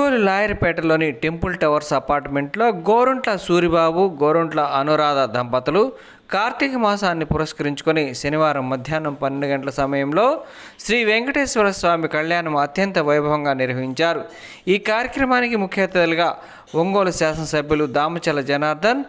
Ongole లాయర్పేటలోని temple towers అపార్ట్మెంట్లో గోరంట్ల సూరిబాబు, గోరంట్ల అనురాధ దంపతులు కార్తీక మాసాన్ని పురస్కరించుకొని శనివారం మధ్యాహ్నం 12 గంటల సమయంలో శ్రీ వెంకటేశ్వర స్వామి కళ్యాణం అత్యంత వైభవంగా నిర్వహించారు. ఈ కార్యక్రమానికి ముఖ్య అతిథులుగా ఒంగోలు శాసనసభ్యులు దామచల జనార్దన్,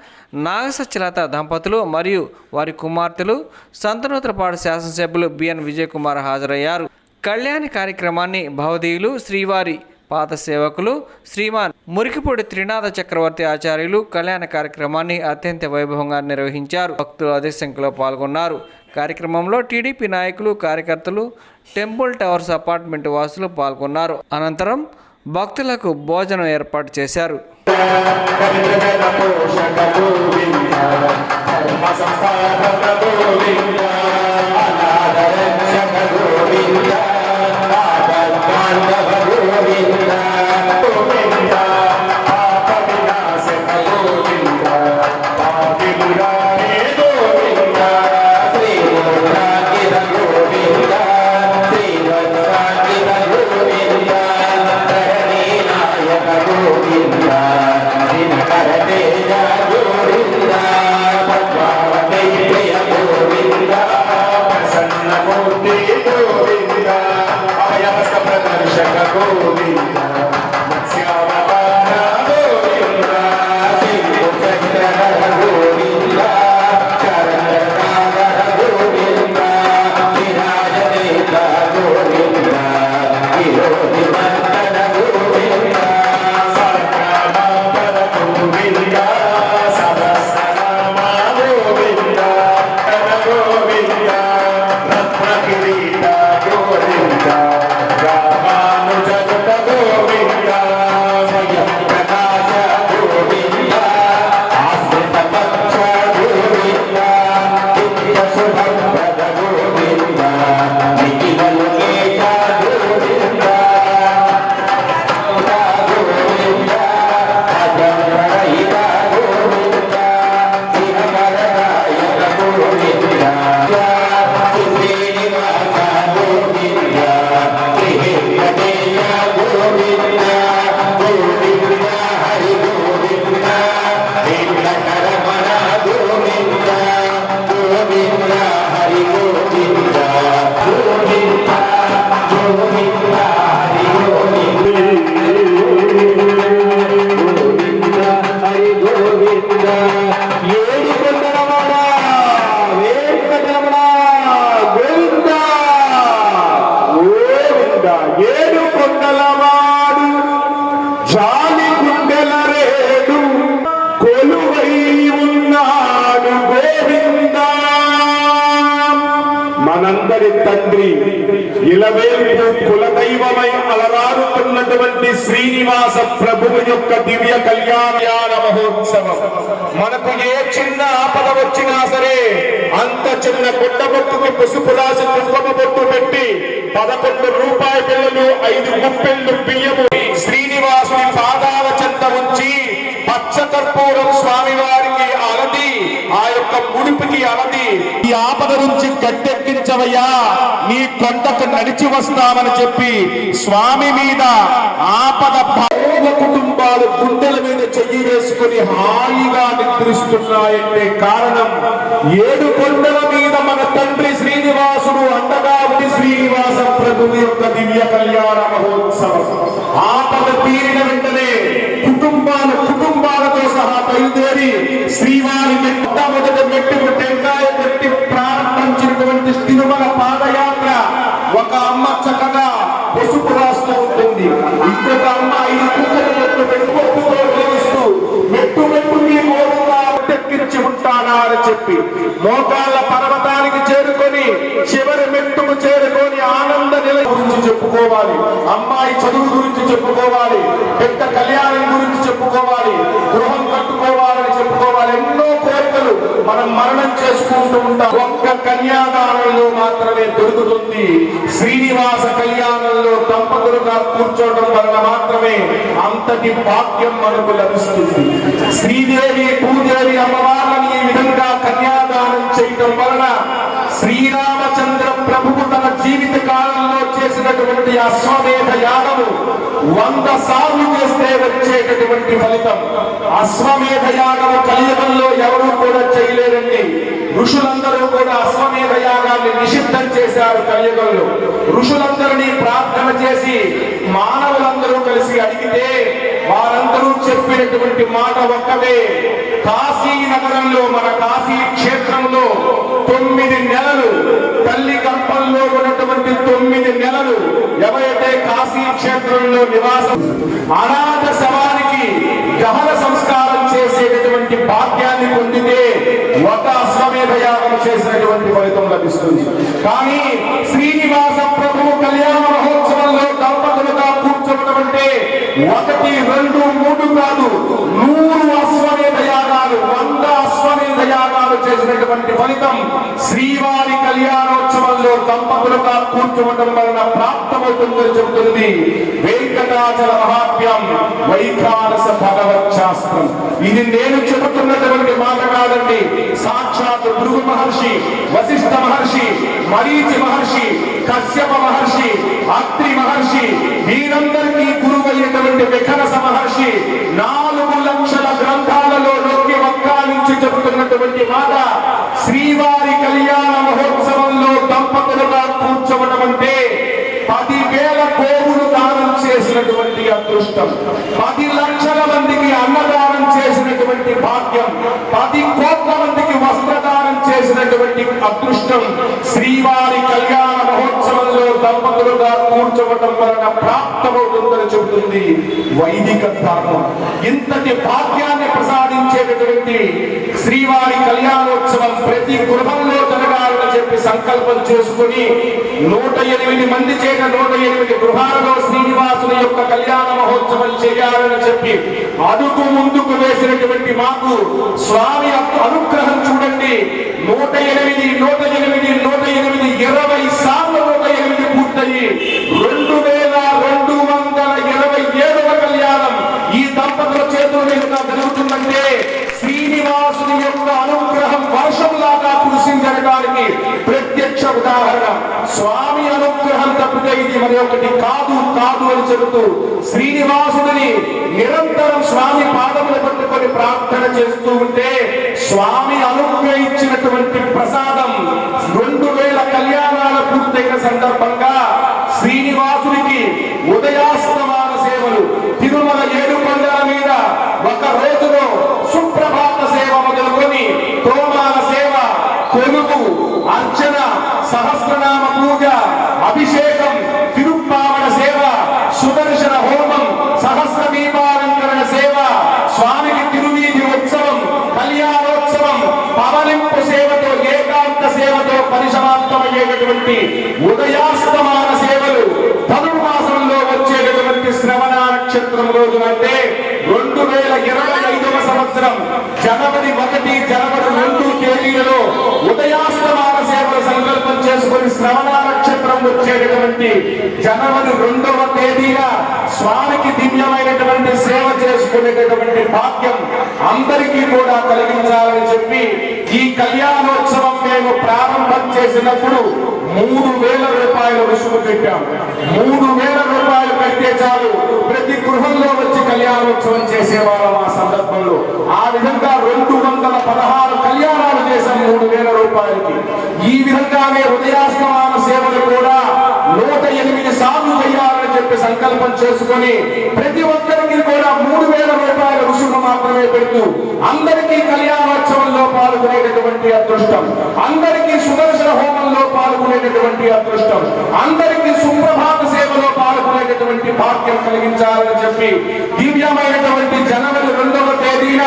నాగసత్యలత దంపతులు మరియు వారి కుమార్తెలు, సంతనూతలపాడు శాసనసభ్యులు బిఎన్ విజయ్ కుమార్ హాజరయ్యారు. కళ్యాణ కార్యక్రమాన్ని భవదీయులు, శ్రీవారి పాత సేవకులు శ్రీమాన్ మురికిపూడి త్రినాథ చక్రవర్తి ఆచార్యులు కళ్యాణ కార్యక్రమాన్ని అత్యంత వైభవంగా నిర్వహించారు. భక్తులు అధిక సంఖ్యలో పాల్గొన్నారు. కార్యక్రమంలో టీడీపీ నాయకులు, కార్యకర్తలు, టెంపుల్ టవర్స్ అపార్ట్మెంట్ వాసులు పాల్గొన్నారు. అనంతరం భక్తులకు భోజనం ఏర్పాటు చేశారు. మనందరి తండ్రి ఇలవేల్పు కులదైవమై అలరారుతున్నటువంటి శ్రీనివాస ప్రభువు యొక్క దివ్య కళ్యాణ మహోత్సవం. మనకు ఏ చిన్న ఆపద వచ్చినా సరే అంత చిన్న గుడ్డబొట్టుకి పసుపు రాసి కుంకుమ బొట్టు పెట్టి 11 రూపాయి బిళ్ళలు 5 గుప్పెళ్ళు బియ్యము శ్రీనివాసుని పాదాల చెంత ఉంచి పచ్చకర్పూరం స్వామివారికి అలది, ఆ యొక్క ముడిపికి అలది, ఈ ఆపద నుంచి గట్టెక్కించవయ్యా, నీ కొండకు నడిచి వస్తామని చెప్పి స్వామి మీద ఆపద కుటుంబాలు గుండెల మీద చెయ్యి వేసుకుని హాయిగా నిద్రిస్తున్నాయంటే కారణం 7 కొండల మీద మన తండ్రి శ్రీనివాసుడు అండగా శ్రీనివాస ప్రభువు యొక్క దివ్య కళ్యాణ మహోత్సవం. ఆపద తీరిన వెంటనే కుటుంబాలతో సహా బయలుదేరి శ్రీవారి మొట్టమొదటి మెట్టుకు టెంకాయ పెట్టి ప్రారంభించినటువంటి తిరుమల పాదయాత్ర. ఒక అమ్మ చక్కగా పసుపు రాస్తూ ఉంటుంది, ఇంకొక అమ్మ 5 కుంకుమ పెట్టుబడితో వేస్తూ మెట్టు మీ మోడుగా ఎక్కించి ఉంటానా అని చెప్పి మోకాళ్ళ పర్వతానికి చేరుకొని చివరి మెట్టుకు చేరుకొని ఆనంద నిలయం గురించి చెప్పుకోవాలి, అమ్మాయి చదువు గురించి చెప్పుకోవాలి, పెద్ద కళ్యాణం గురించి చెప్పుకోవాలి, గృహం కట్టుకోవాలని చెప్పుకోవాలి. ఎన్నో కోరికలు మనం మరణం చేసుకుంటూ ఉంటాం. ఒక్క కన్యాదానంలో మాత్రమే దొరుకుతుంది. శ్రీనివాస కళ్యాణంలో దంపతులుగా కూర్చోవడం వలన మాత్రమే అంతటి భాగ్యం మనకు లభిస్తుంది. శ్రీదేవి భూదేవి అమ్మవారిని ఈ విధంగా కన్యాదానం చేయడం వలన శ్రీరామచంద్ర ప్రభువు తన జీవిత కాలంలో చేసినటువంటి అశ్వమేధ యాగము 100 సార్లు చేసి చేసేటటువంటి ఫలితం. అశ్వమేధ యాగము కలియుగంలో ఎవరూ కూడా చేయలేరండి. ఋషులందరూ కూడా అశ్వమేధ యాగాన్ని నిషిద్ధం చేశారు కలియుగంలో. ఋషులందరినీ ప్రార్థన చేసి మానవులందరూ కలిసి అడిగితే వారందరూ చెప్పినటువంటి మాట ఒక్కటే. కాశీ నగరంలో, మన కాశీ క్షేత్రంలో 9 నెలలు తల్లి గర్భంలో ఉన్నటువంటి 9 నెలలు ఎవరైతే కాశీ క్షేత్రంలో నివాసం అనాథ శవానికి దహన సంస్కారం చేసేటటువంటి భాగ్యాన్ని పొందితే ఒక అశ్వమేధ యాగం చేసినటువంటి ఫలితం లభిస్తుంది. కానీ శ్రీనివాస ప్రభువు కళ్యాణ మహోత్సవంలో దంపతులుగా కూర్చోవడం అంటే 1, 2, 3 కాదు, 100 అశ్వమేధ యాగాలు, 100 అశ్వమేధ యాగాలు చేసినటువంటి ఫలితం శ్రీవారి కళ్యాణోత్సవంలో దంపతులుగా కూర్చోవడం వలన ప్రాప్తమవుతుందని చెబుతుంది వెంకటాచల మహాత్మ్యం, వైఖానస భగవత్ శాస్త్రం. ఇది నేను చెబుతున్నటువంటి మాట కాదండి. సాక్షాత్ భృగు మహర్షి, వశిష్ఠ మహర్షి, మరీచి మహర్షి, కశ్యప మహర్షి, అత్రి మహర్షి, వీరందరికీ గురువైనటువంటి విఖనస మహర్షి 4 లక్షల గ్రంథాలలో నొక్కి వక్కాలించి చెబుతున్నటువంటి మాట. శ్రీవారి కళ్యాణ మహోత్సవంలో దంపతులుగా కూర్చోవడం అంటే 10,000 గోవులు దానం చేసినటువంటి అదృష్టం, 10 లక్షల మందికి అన్నదానం చేసినటువంటి భాగ్యం, 10 కోట్ల మందికి వస్త్రదానం చేసినటువంటి అదృష్టం శ్రీవారి కళ్యాణ మహోత్సవంలో దంపతులుగా కూర్చోవడం వలన ప్రాప్తమవుతుందని చెబుతుంది వైదిక ధర్మం. ఇంతటి భాగ్యాన్ని ప్రసాదించేటటువంటి శ్రీవారి కళ్యాణోత్సవం ప్రతి గృహంలో జరగాలని చెప్పి సంకల్పం చేసుకుని 108 మంది చేత 108 గృహాలలో శ్రీనివాసుని యొక్క కళ్యాణ మహోత్సవం చేయాలని చెప్పి అడుగు ముందుకు వేసినటువంటి మాకు స్వామి అనుగ్రహం చూడండి. 108, 20 సార్లు 108 పూర్తయి 2227వ కళ్యాణం ఈ దంపతుల చేతుల మీదుగా జరుగుతుందంటే శ్రీనివాసుని యొక్క అనుగ్రహం వర్షంలాగా కురిసించడానికి ప్రత్యక్ష ఉదాహరణ. స్వామి అనుగ్రహం తప్పితే ఇది మరి ఒకటి కాదు అని చెబుతూ శ్రీనివాసుడిని నిరంతరం స్వామి పాదములు పట్టుకొని ప్రార్థన చేస్తూ ఉంటే స్వామి అనుగ్రహించినటువంటి ప్రసాదం 2000 కళ్యాణాల పూర్తయిన సందర్భంగా శ్రీనివాసుడికి ఉదయాస్తమాన సేవలు, తిరుమల 7 కొండల మీద ఒక రోజులో సుప్రభాత సేవ మొదలుకొని తోమాల సేవ, కొలువు, అర్చన, సహస్రనామ పూజ, అభిషేకం, తిరుప్పావన సేవ, సుదర్శన హోమం, సహస్ర దీపాలంకరణ సేవ, స్వామికి తిరువీధి ఉత్సవం, కళ్యాణోత్సవం, పవలింపు సేవతో, ఏకాంత సేవతో పరిసమాప్తమయ్యేటటువంటి ఉదయాస్తమాన సేవలు ధనుర్మాసంలో వచ్చేటటువంటి శ్రవణ నక్షత్రం రోజున అంటే 2025వ సంవత్సరం జనవరి 1, జనవరి 2 తేదీలలో ఉదయాస్తమాన సేవలు సంకల్పం చేసుకుని శ్రవణ నక్షత్రం వచ్చేటటువంటి జనవరి 2వ తేదీన స్వామికి దివ్యమైనటువంటి సేవ చేసుకునేటటువంటి భాగ్యం అందరికీ కూడా కలిగించాలని చెప్పి ఈ కళ్యాణోత్సవం మేము ప్రారంభం చేసినప్పుడు 3,000 రూపాయల రుసుము పెట్టాం. 3,000 రూపాయలు కడితే చాలు ప్రతి గృహంలో వచ్చి కళ్యాణోత్సవం చేసేవాళ్ళం. ఆ సందర్భంలో ఆ విధంగా 216 కళ్యాణాలు చేశాం 3,000 రూపాయలకి. ఈ విధంగానే ఉదయాస్తమాన సేవలు కూడా 108 సార్లు చేయాలని చెప్పి సంకల్పం చేసుకొని ప్రతి ఒక్కరికి కూడా 3,000 రూపాయల రుసుము మాత్రమే పెడుతూ అందరికీ కళ్యాణోత్సవంలో పాల్గొనేటటువంటి అదృష్టం, అందరికీ సుదర్శన హోమంలో పాల్గొనేటటువంటి అదృష్టం, అందరికీ సుప్రభాత సేవలో పాల్గొనేటటువంటి భాగ్యం కలిగించాలని చెప్పి దివ్యమైనటువంటి జనవరి 2వ తేదీన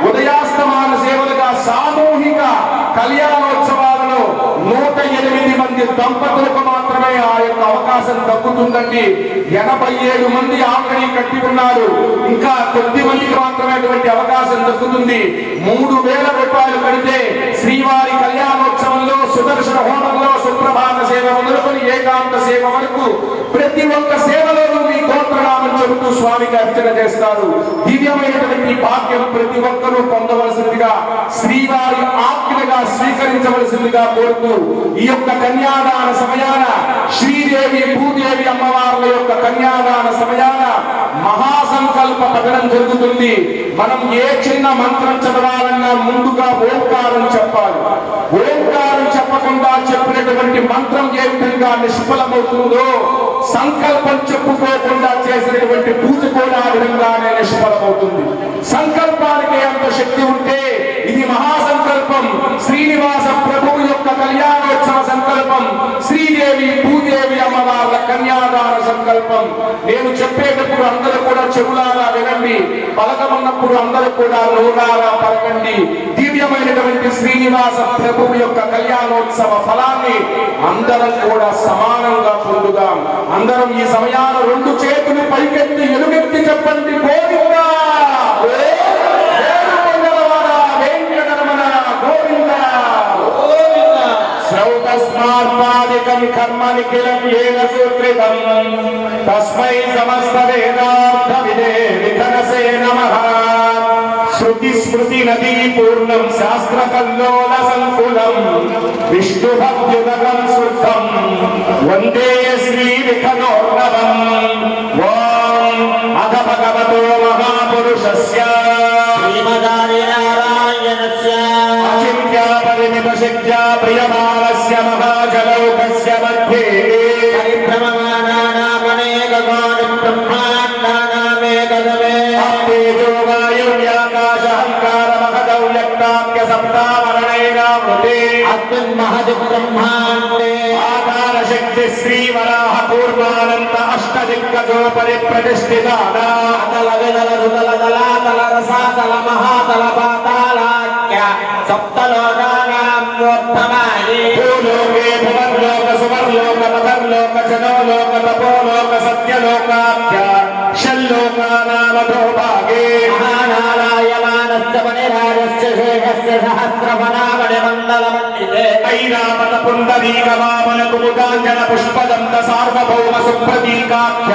ఉదయాస్తమాన సేవలుగా సామూహిక కళ్యాణోత్సవాలలో 108 మంది దంపతులకు మాత్రమే ఆ యొక్క అవకాశం దక్కుతుందండి. 87 మంది ఆల్రెడీ కట్టి ఉన్నారు. ఇంకా కొద్ది మందికి మాత్రమే అటువంటి అవకాశం దక్కుతుంది. 3,000 రూపాయలు కడితే శ్రీవారి కళ్యాణోత్సవంలో సుదర్శన హోమంలో సుప్రభాత సేవ మొదలుకొని ఏకాంత సేవ వరకు ప్రతి ఒక్క సేవలోనూ మీ గోత్రనామం చెబుతూ స్వామికి అర్చన చేస్తారు. దివ్యమైనటువంటి భాగ్యం ప్రతి ఒక్కరూ పొందవలసిందిగా శ్రీవారి ఆజ్ఞగా స్వీకరించవలసిందిగా కోరుతూ ఈ యొక్క కన్యాదాన సమయాన శ్రీదేవి భూదేవి అమ్మవార్ల యొక్క కన్యాదాన సమయాన మహాసంకల్ప సంకల్ప పఠనం జరుగుతుంది. మనం ఏ చిన్న మంత్రం చదవాలన్నా ముందుగా ఓంకారం చెప్పాలి. ఓంకారం చెప్పకుండా చెప్పినటువంటి మంత్రం ఏ విధంగా నిష్ఫలమవుతుందో సంకల్పం చెప్పుకోకుండా చేసినటువంటి పూజ కూడా ఆ విధంగానే నిష్ఫలమవుతుంది. సంకల్పానికి అంత శక్తి ఉంటే ఇది మహాసంకల్పం. శ్రీనివాస ప్రభువు యొక్క కళ్యాణోత్సవ సంకల్పం, శ్రీదేవి భూదేవి అమ్మవార్ల కన్యాదాన సంకల్పం. నేను చెప్పేటప్పుడు అందరూ కూడా చెవులారా వినండి, పలకమన్నప్పుడు అందరూ కూడా నోరారా పలకండి. దివ్యమైనటువంటి శ్రీనివాస ప్రభువు యొక్క కళ్యాణోత్సవ ఫలాన్ని అందరం కూడా సమానంగా పొందుదాం. అందరం ఈ సమయాన రెండు చేతులు పైకెత్తి ఎలుగెత్తి చెప్పండి, గోవిందా శ్రౌతస్మాత్మాదికం కర్మ నిఖిలం ఏన సూత్రితం తస్మై సమస్త వేదార్థ విధనసే నమః. శృతి స్మృతి నదీ పూర్ణం శాస్త్ర కల్లోల సంకులం విష్ణుభక్త్యుదకం శుద్ధం వందే శ్రీ విఠలోర్ణవం. ఓం అథ భగవతో మహాపురుషస్య శ్రీమదాదినారాయణస్య అచింత్య పరిమిత శక్త్యా ప్రియమానస్య మహాజలౌకస్య మధ్యే పరిభ్రమమానానామనేకకోటి బ్రహ్మాండానామేకదమే తేజో వాయుర్యాకాశహంకార మహదౌ వ్యక్తాఖ్య సప్తావరణైరావృతే అస్మిన్మహది బ్రహ్మాండే ఆకార శక్తి శ్రీ వరాహ కూర్మానంత అష్టదిగ్గజో పరిప్రతిష్ఠితానా అతల విదల సుతల దళాతల రసాతల మహాతల పాతాళాఖ్య సప్తలోకానాం ఊర్ధ్వమాయే భూలోకే భువర్లోక సువర్లోక మధర్లోక జనోలోక తపోలోక సత్యలోకాఖ్య షల్లోకానామధో భాగే మహానారాయమానస్య మణిరాజస్య శేషస్య సహస్రఫణామణి మండలమండితే ఐరావత పుండరీక వామన కుముదాంజన పుష్పదంత సార్వభౌమ సుప్రతీకాఖ్య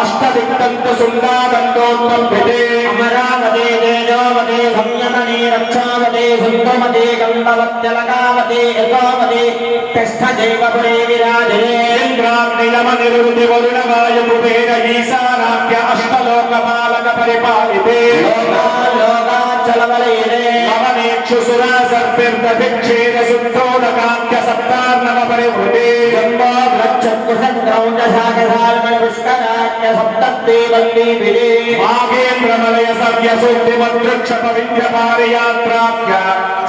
అష్టదిక్తంత సుందాదండోత్తంభితే అమరావతే తేజోవతే సంయమనే రక్షావతే సుందమతే గంధవత్యలకావతే యశోవతే తిష్టదేవపురే విరాజినే ఇంద్రాగ్నియమనిరుద్ధి వరుణవాయుపువేద ఈశానాఖ్య అష్టలోకపాలక పరిపాలితే లోకాచలవలయనే అవనేక్షుసురా సర్పిర్దభిక్షేద శుద్ధోదకాఖ్య సప్తార్ణవ పరివృతే చక్షుసంక్రౌంజశాఖసాల్మణి పుష్కరాఖ్య సప్తదేవల్లీభిరే మాఘేంద్రమలయ సవ్య సూక్తిమద్వృక్షప విద్యపారయాత్రాఖ్య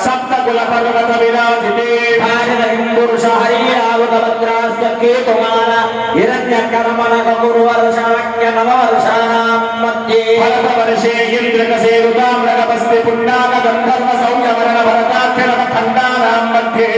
సప్తకుల పర్వత విరాజితే భారతహింపురుష హరిరావుతభద్రాస్య కేతుమాన హిరణ్యకర్మణకపురువర్షాఖ్య నవవర్షాణాం మధ్యే భరతవర్షే ఇంద్రకసేరుతామ్రకపస్తి పుణ్యాక గంధర్వ సౌమ్యవరణ భరతాఖ్యనవ ఖండానాం మధ్యే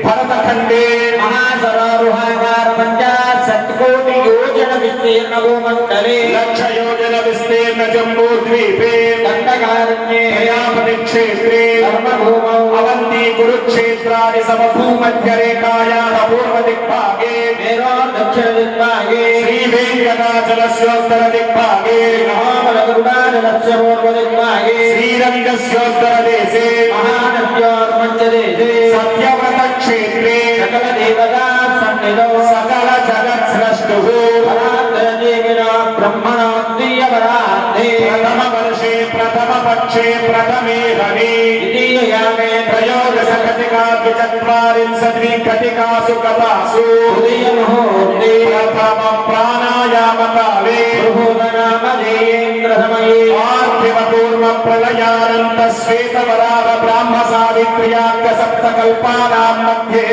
భరతఖండే మహాసరారుహాకార పంచాశత్కోటి యోజన విస్తీర్ణ భూమండలే లక్షయోజన విస్తీర్ణ జంబూద్వీపే దండకారణ్యే ప్రయాపతి క్షేత్రే ధర్మభూమౌ అవంతి కురుక్షేత్రాది సమభూమధ్యరేఖాయాః పూర్వదిగ్భాగే మేరో దక్షిణ దిగ్భాగే శ్రీ వెంకటాచలస్యోత్తర దిగ్భాగే మహాబలగరుడాచలస్య పూర్వ దిగ్భాగే శ్రీరంగస్యోత్తర దేశే మహానద్యోర్మంచదేశే సత్యవ్రత క్షేత్రే సకల దేవతా సన్నిధౌ సకల జగత్ స్రష్టుః పరాత్పరదేవినా బ్రహ్మణోద్వీయపరార్థే ప్రథమ వర్షే ప్రథమ పక్షే ప్రథమే రవి ద్వితీయయామే త్రయోదశ ఘటికా ద్విచత్వారింశద్వి ఘటికాసు కథాసు ఉదయముహూర్తే ప్రథమ ప్రాణాయామ కాలే బృహోదనామధేయేంద్రసమయే పార్థివ కూర్మ ప్రళయానంత శ్వేతవరాహ బ్రాహ్మ సావిత్ర్యాఖ్య సప్తకల్పానాం మధ్యే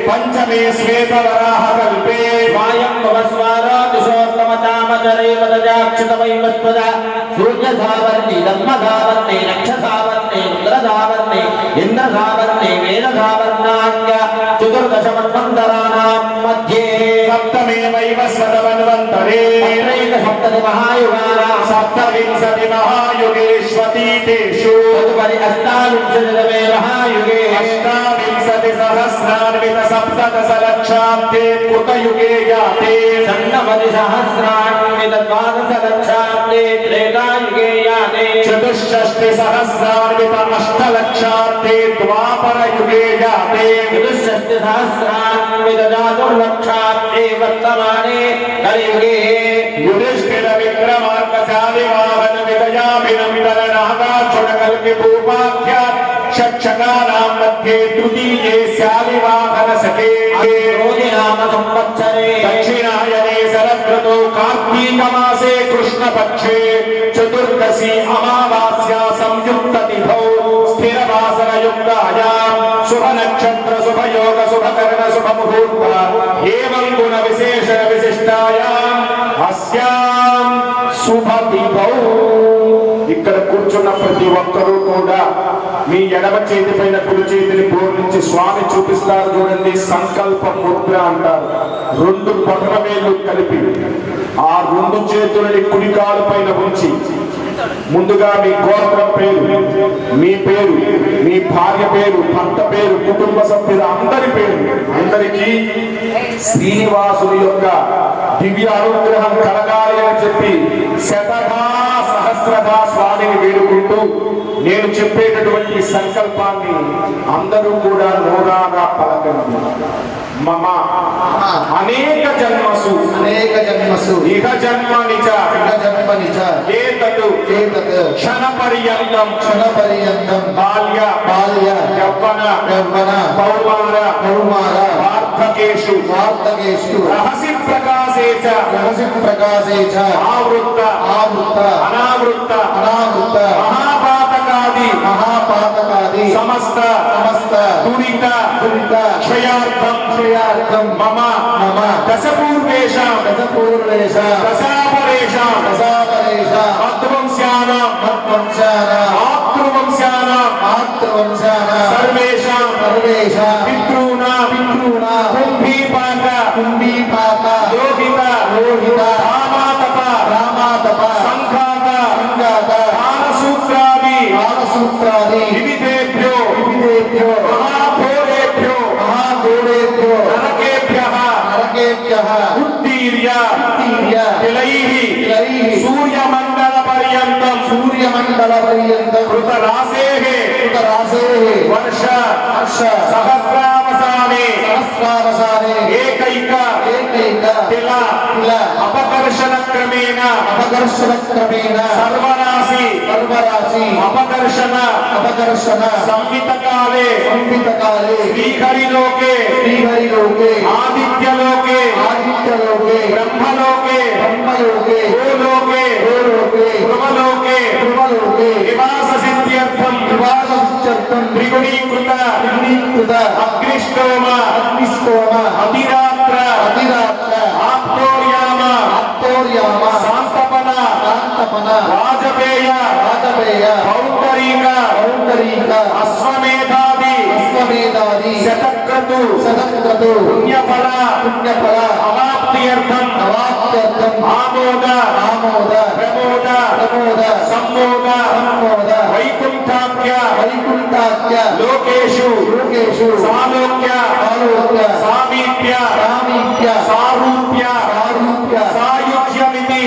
పంచమే శ్వేతవరాహ కల్పే వాయం భవస్వారా దిశోత్తమతామచరే పదజాక్షితమైవస్పద సూర్యధావర్ణి ధర్మధావర్ణి నక్షధావర్ణి రుద్రధావర్ణి ఇంద్రధావర్ణి వేదధావర్ణాఖ్య చతుర్దశ మన్వంతరాణాం మధ్యే సప్తమే వైవస్వతమన్వంతరే తత్రైక సప్తతి మహాయుగానాం సప్తవింశతి మహాయుగేష్వతీతేషు తదుపరి అష్టావింశతితమే మహాయుగే అష్టావింశతి సహస్రాన్విత సప్తదశ లక్షాబ్దే కృతయుగే యాతే షण्णवति सहस्रान्वित द्वादश लक्षाब्दे त्रेतायुगे याते చతుషష్టి సహస్రాన్విత అష్టలక్షాబ్దే ద్వాపరయుగే యాతే चतुष्षष्टि सहस्रान्वित चातुर्लक्षाब्दे वर्तमाने कलियुगे యుధిష్ఠిర విక్రమార్కశాలి వాహన शुनकल्के भूपाख्य षट्शकानां मध्ये तृतीये स्यालिवाहन सखे नाम संवत्सरे दक्षिणायने शरदृतौ कार्तीकमासे कृष्णपक्षे चतुर्दशी अमावास्या संयुक्त तिथौ स्थिरवासरयुक्तायां शुभ नक्षत्र शुभ योग शुभ कर्ण शुभ मुहूर्त एवं गुण विशेष विशिष्टायां अस्यां शुभ तिथौ ఇక్కడ కూర్చున్న ప్రతి ఒక్కరూ కూడా మీ ఎడమ చేతి పైన కుడి చేతిని బోర్లించి స్వామి చూపిస్తారు చూడండి, సంకల్ప ముద్ర అంటారు. రెండు బొటన వేళ్ళు కలిపి ఆ రెండు చేతులని కుడి కాలు పైన ఉంచి ముందుగా మీ గోత్రం పేరు, మీ పేరు, మీ భార్య పేరు, భర్త పేరు, కుటుంబ సభ్యుల అందరి పేరు, అందరికీ శ్రీనివాసుని యొక్క దివ్య అనుగ్రహం కలగాలి అని చెప్పి శతధా సహస్రధా స్వామిని వేడుకుంటూ నేను చెప్పేటటువంటి సంకల్పాన్ని అందరూ కూడా నోరాగా పలకండి. మమ అనేక జన్మసు ఇహ జన్మనిచ ఏతత్ క్షణ పర్యంతం బాల్య యవ్వన కౌమార వార్ధకేషు రహసి ప్రకాశే చ ఆవృత్త అనావృత్త మహాపాతకాది సమస్త దురిత క్షయార్థం మమ దశపూర్వేషాం దశాపరేషాం మాతృవంశానాం సర్వేషాం పితॄణాం కుంభీపాక లోహిత రామాతప సంఘాత కాలసూత్రాది వివిధేభ్యో మహాఘోరేభ్యో నరకేభ్యః ఉత్తీర్య తిలైః సూర్యమండల పర్యంతం కృతరాసేః వర్ష సహస్రావసానే ఏకైక తిల అపకర్షణ క్రమేణ సర్వరాశి అపకర్షణ సంహితకాలే శ్రీహరిలోకే ఆదిత్యలోకే బ్రహ్మలోకే గోలోకే భృమలోకే నివాస సిద్ధ్యర్థం త్రిగుణీకృత అగ్నిష్టోమ అతిరాత్ర ఆప్తోర్యామ శాంతపన వాజపేయ పౌండరీక అశ్వమేధాది శతక్రతు పుణ్యఫల అవాప్త్యర్థం ఆమోద ప్రమోద సంమోద వైకుంఠాఖ్య లోకేషు సాలోక్య సామీప్య సారూప్య సాయుజ్యమితి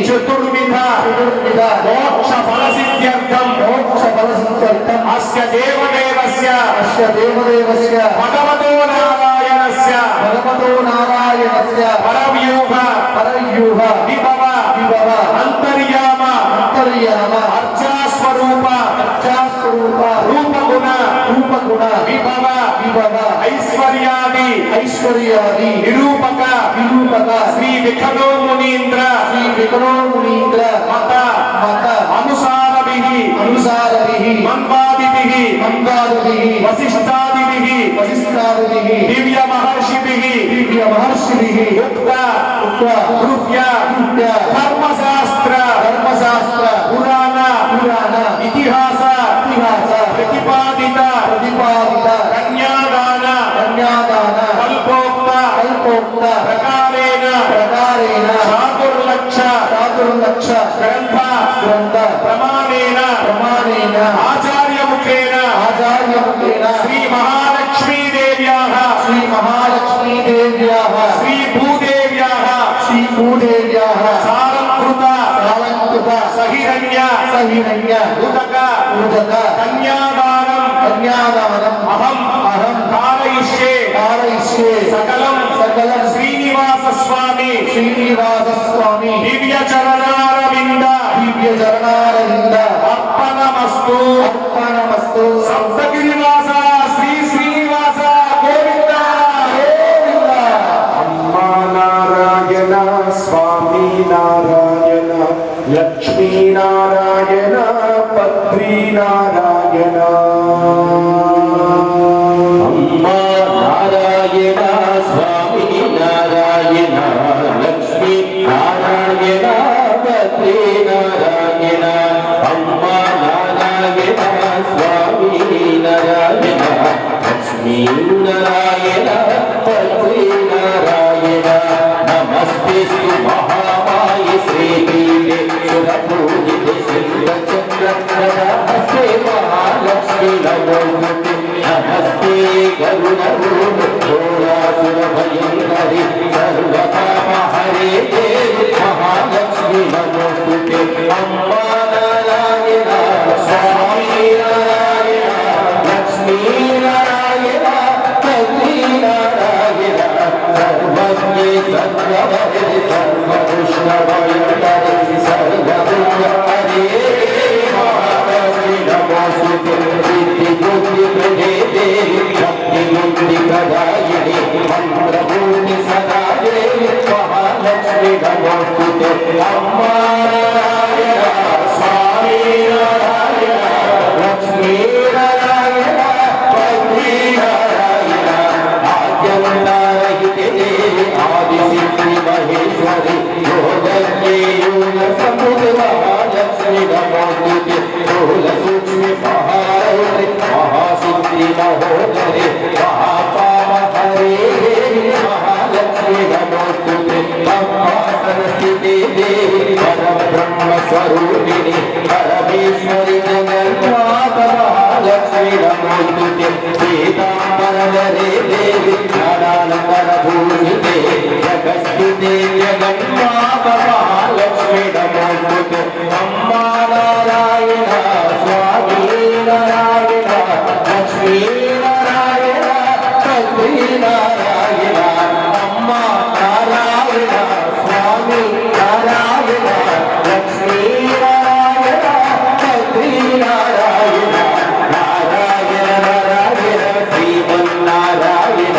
చతుర్విధ మోక్ష ఫల సిద్ధ్యర్థం అస్య దేవదేవస్య భగవతో నారాయణస్య పరవ్యూహ విభవ అంతర్యామ అర్చాస్వరూప రూపగుణ విభవ ఐశ్వర్యాది నిరూపక శ్రీ విఖనో మునీంద్ర మత అనుసారభిః మన్వాదిభిః వసిష్ఠాదిభిః దివ్య మహర్షిభిః ఉక్త గృహ్య ధర్మశాస్త్ర పురాణ ఇతిహాస ప్రతిపాదిత కన్యాదాన కల్పోక్త ప్రకారేణ చాతుర్లక్ష గ్రంథ ప్రమాణేన ఆచార్యముఖేన శ్రీ మహాలక్ష్మీదేవ్యాః శ్రీ భూదేవ్యాః సాలంకృత సహిరణ్య ఉదక కన్యాదానం అహం కారయిష్యే సకలం శ్రీనివాస స్వామి దివ్య చరణారవింద అర్పణ లక్ష్మీనారాయణ పద్రీనారాయణ అమ్మ నారాయణ స్వామి నారాయణ లక్ష్మీ నారాయణ పత్రి నారాయణ అమ్మ నారాయణ స్వామి నారాయణ లక్ష్మీ నారాయణ పత్రి నారాయణ నమస్తే మహామాయి శ్రీపీఠే సురపూజితే శ్రీచంద్రస్తే మహాలక్ష్మీ నమోస్తుతే నమస్తే గరుడరూఢోరాసురభయంకరి సర్వకామహరే దేవి మహాలక్ష్మీ నమోస్తుతే అమ్మ నారాయణ స్వామి నారాయణ లక్ష్మీ నారాయణ పత్రి నారాయణ సర్వజ్ఞే సర్వహరి సర్వకృష్ణభయంకరి సర్వహరే మహాలక్ష్మీ నమోస్తుతే సిద్ధి బుద్ధి ప్రదే దేవి భక్తి బుద్ధి ప్రదాయిని మంత్రభూమి సదా దేవి మహాలక్ష్మీ నమోస్తుతే అమ్మ నారాయణ స్వామి నారాయణ లక్ష్మీ నారాయణ పత్రి నారాయణ ఆద్యంతారహితే దేవి ఆదిశక్తి మహేశ్వరి యోగజ్ఞే యోగ సముద్ర మహాలక్ష్మీ నమోస్తుతే స్థూల సూక్ష్మ మహారౌద్రి మహాసిద్ధి మహోదరి మహాపామహరే మహాలక్ష్మీ నమోస్తుతే అమ్మ సరస్వతి దేవి పరబ్రహ్మ స్వరూపిణి పరమేశ్వరి జగన్మాత మహాలక్ష్మీ నమోస్తుతే పీతాంబరధరే దేవి జ్ఞానానందన భూషితే జగస్థితే జగన్మాత మహాలక్ష్మీ నమోస్తుతే అమ్మ నారాయణ స్వామి నారాయణ లక్ష్మీ నారాయణ పత్రి నారాయణ అమ్మ నారాయణ స్వామి నారాయణ లక్ష్మీ నారాయణ పత్రి నారాయణ నారాయణ నారాయణ శ్రీమన్నారాయణ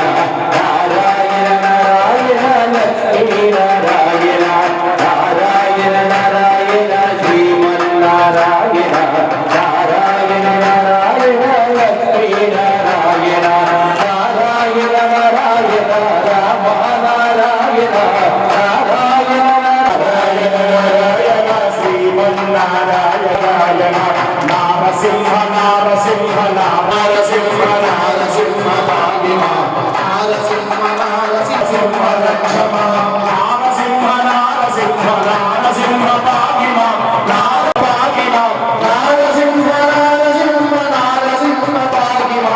నారాయణ నారాయణ లక్ష్మీ నారాయణ నారాయణ నారాయణ శ్రీమన్నారాయణ నారాయణ నారాయణ లక్ష్మీ నారాయణ నారాయణ నారాయణ రామ నారాయణ నారాయణ నారాయణ నారాయణ శ్రీమన్నారాయణ నారసింహ నారసింహ నారసింహ నారసింహ భాగిమ నారసింహ నారసింహ రక్షమ నారసింహ నారసింహ నారసింహ భాగిమ నార భాగిమ నారసింహ నారసింహ నారసింహ భాగిమ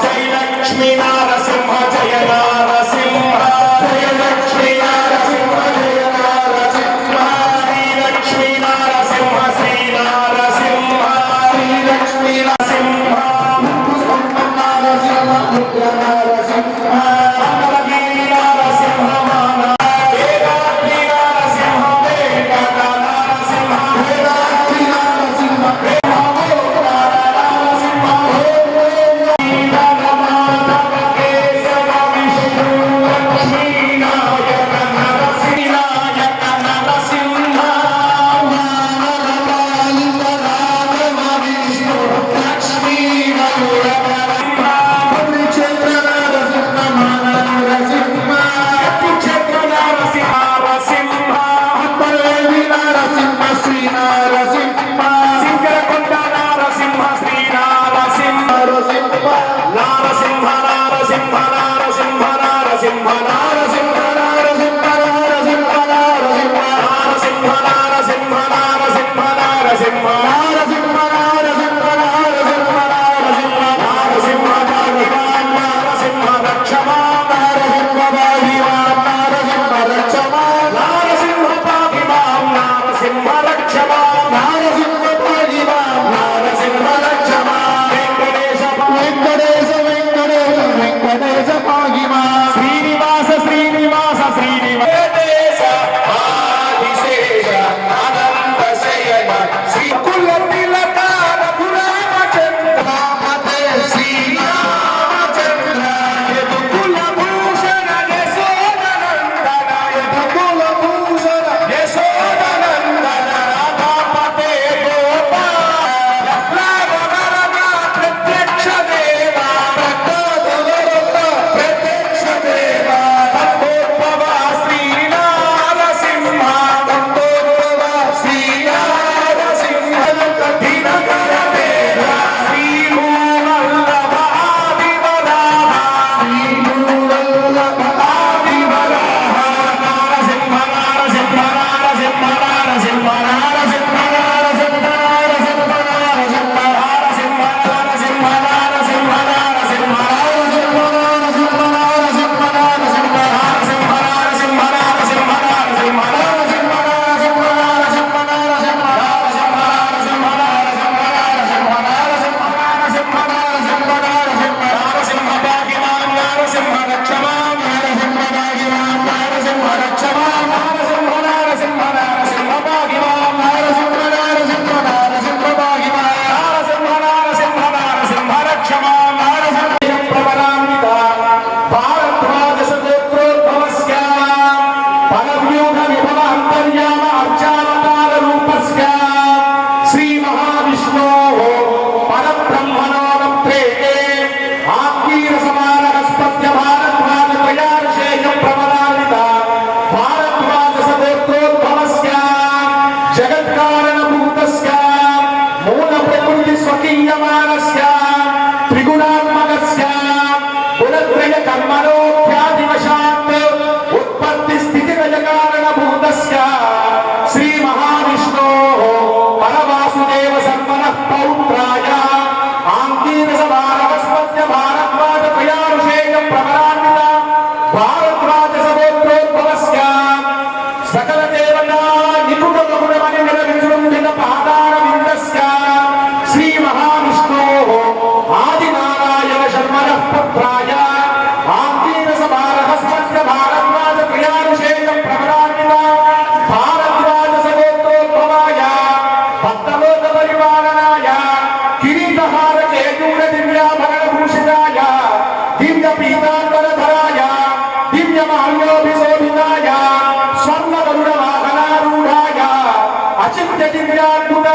జయ లక్ష్మీ నారసింహ జయ నారసింహ జయ లక్ష్మీ నారసింహ జయ నారసింహ శ్రీ లక్ష్మీ నారసింహ శ్రీ నారసింహ శ్రీ లక్ష్మీ నరసింహ నారసింహ రుద్ర నారసింహ అమరగిరి నారసింహ మాన వేదాద్రి నరసింహ వేంకట నరసింహ వేదాద్రి నరసింహ వేమోదర నరసింహ మాధవ కేశవ విష్ణు లక్ష్మీ నాయక నరసింహ నాయక నరసింహ మానవపాలిత రాఘవ విష్ణు లక్ష్మీ మయూర నరసింహ పుణ్యక్షేత్ర నరసింహ మాన నరసింహ పుణ్యక్షేత్ర నరసింహ నరసింహ పల్లవి నరసింహ శ్రీ నరసింహ సింగరకొండ నరసింహ శ్రీ నరసింహ నరసింహ నారసింహ నారసింహ నారసింహ నారసింహ నారసింహ నారసింహ నారసింహ నారసింహ నారసింహ నారసింహ నారసింహ నారసింహ నారసింహ నారసింహ నారసింహ నారసింహ నారసింహ భాగ్యవాన్ నారసింహ రక్షమాన్ నారసింహ భాగ్యవాన్ నారసింహ రక్షమాన్ నారసింహ భాగ్యవాన్ నారసింహ రక్షమాన్ నారసింహ భాగ్యవాన్ నారసింహ రక్షమాన్ వెంకటేశ వెంకటేశ వెంకటేశ వెంకటేశ భాగ్యవాన్ శ్రీనివాస శ్రీనివాస శ్రీనివాస ఆదిశేష ఆనంద శయన శ్రీ కుల తిలక రఘురామచంద్ర శ్రీరామచంద్ర యదుకుల భూషణ యశోదనందన యదుకుల భూషణ యశోదనందన రాధా ప్రదీయమానస్య త్రిగుణాత్మకస్య గుణత్రయ కర్మణోఖ్యాదివశాత్ ఉత్పత్తి స్థితి లయ కారణభూతస్య శ్రీ మహావిష్ణోః పరవాసుదేవ సన్మనః పౌత్రాయ ఆంకీరస భారవస్పత్య భారద్వాజ త్రయారుషేయ ప్రవరాన్విత భారద్వాజ సగోత్రోద్భవస్య సకల దేవతా నిపుణ బహుళమణి నిరవిజృంభిత పాదారవిందస్య శ్రీ మహావిష్ణోః ఆదినారాయణ శర్మణః పుత్రాయ ఆంకీరస భారవస్పత్య భారద్వాజ త్రయారుషేయ ప్రవరాన్విత భారద్వాజ సగోత్రోద్భవాయ భక్తలోక పరిపాలనాయ కిరీటహార కేయూర దివ్యాభరణ భూషితాయ దివ్య పీతాంబరధరాయ దివ్య మాల్యోభిశోభితాయ స్వర్ణ గరుడ వాహనారూఢాయ అచింత్య దివ్యాద్భుత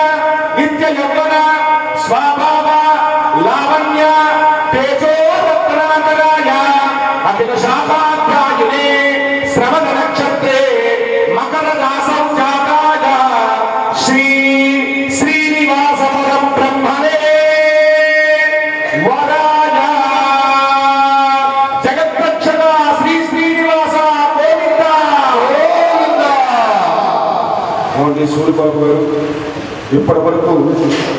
నిత్య యౌవన స్వభావ లావణ్య తేజోరత్నాకరాయ అఖిల శాఖాధ్యాయునే శ్రవణ నక్షత్రే మకర రాసం జాతాయ శ్రీ శ్రీనివాస పరం బ్రహ్మణే వరాయ జగద్రక్షక శ్రీ శ్రీనివాస గోవింద గోవింద. అవునండి సూరిబాబు గారు ఇప్పటి వరకు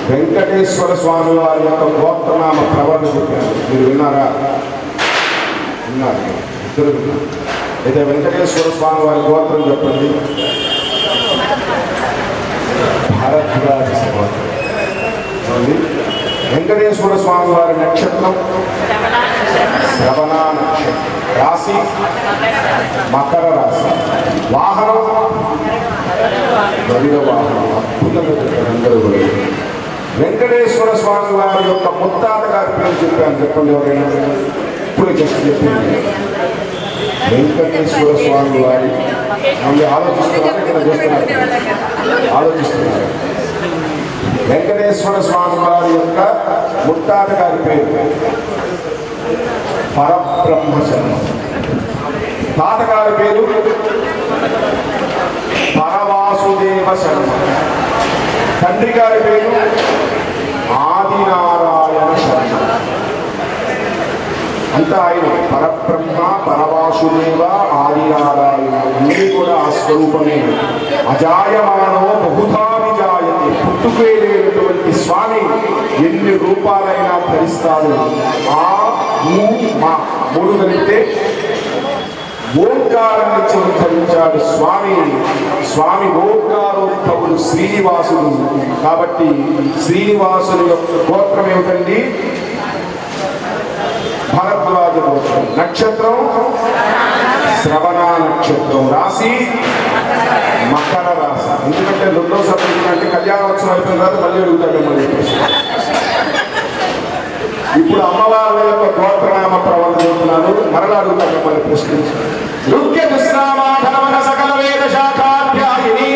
వెంకటేశ్వర స్వామి వారి యొక్క గోత్రనామ ప్రవరణ చెప్పారు. మీరు విన్నారా? విన్నారు, ఇద్దరు విన్నారు. అయితే వెంకటేశ్వర స్వామి వారి గోత్రం చెప్పండి. భారద్వాజ గోత్రం. ఏమండి? వెంకటేశ్వర స్వామి వారి నక్షత్రం శ్రవణ నక్షత్రం, రాశి మకర రాశి, వాహనం గరుడ వాహనం. అద్భుతంగా చెప్పారు అందరూ కూడా. వెంకటేశ్వర స్వామి వారి యొక్క ముత్తాత గారి పేరు చెప్పాను. చెప్పండి ఎవరైనా. ఇప్పుడు జస్ట్ చెప్పింది వెంకటేశ్వర స్వామి వారి. మళ్ళీ ఆలోచిస్తున్నారు, ఇక్కడ చేస్తున్నారు, ఆలోచిస్తున్నారు. వెంకటేశ్వర స్వామి వారి యొక్క ముత్తాత గారి పేరు పరబ్రహ్మ శర్మ. తాతగారి పేరు పరవాసుదేవ శర్మ. తండ్రి గారి పేరు ఆదినారాయణ శర్మ. అంతా ఆయన పరబ్రహ్మ, పరవాసుదేవ, ఆదినారాయణ ఇన్ని కూడా ఆ స్వరూపమే. అజాయమానో బహుధా విజాయతే. పుట్టుకే లేనటువంటి స్వామి ఎన్ని రూపాలైనా ధరిస్తాడు. ఆ మా మూడు కలిపితే ఓంకారం నుంచి ఉద్భవించాడు స్వామి. స్వామి ఓంకారోద్భవుడు శ్రీనివాసుడు. కాబట్టి శ్రీనివాసుని యొక్క గోత్రం ఏమిటండి? భరద్వాజ గోత్రం. నక్షత్రం శ్రవణ నక్షత్రం, రాశి మకర రాశి. ఎందుకంటే రెండో సబ్జెక్ట్ అంటే కళ్యాణోత్సవం అయిపోయిన తర్వాత మళ్ళీ అడుగుతాడు మిమ్మల్ని చెప్పేసి. ఇప్పుడు అమ్మవారి యొక్క గోత్రనామ ప్రవర్తన చెబుతున్నాను, మరలా అడుగుతాడు మిమ్మల్ని ప్రశ్నించి. నృత్య దుశ్రామాధరమణ సకల వేద శాఖాధ్యాయిని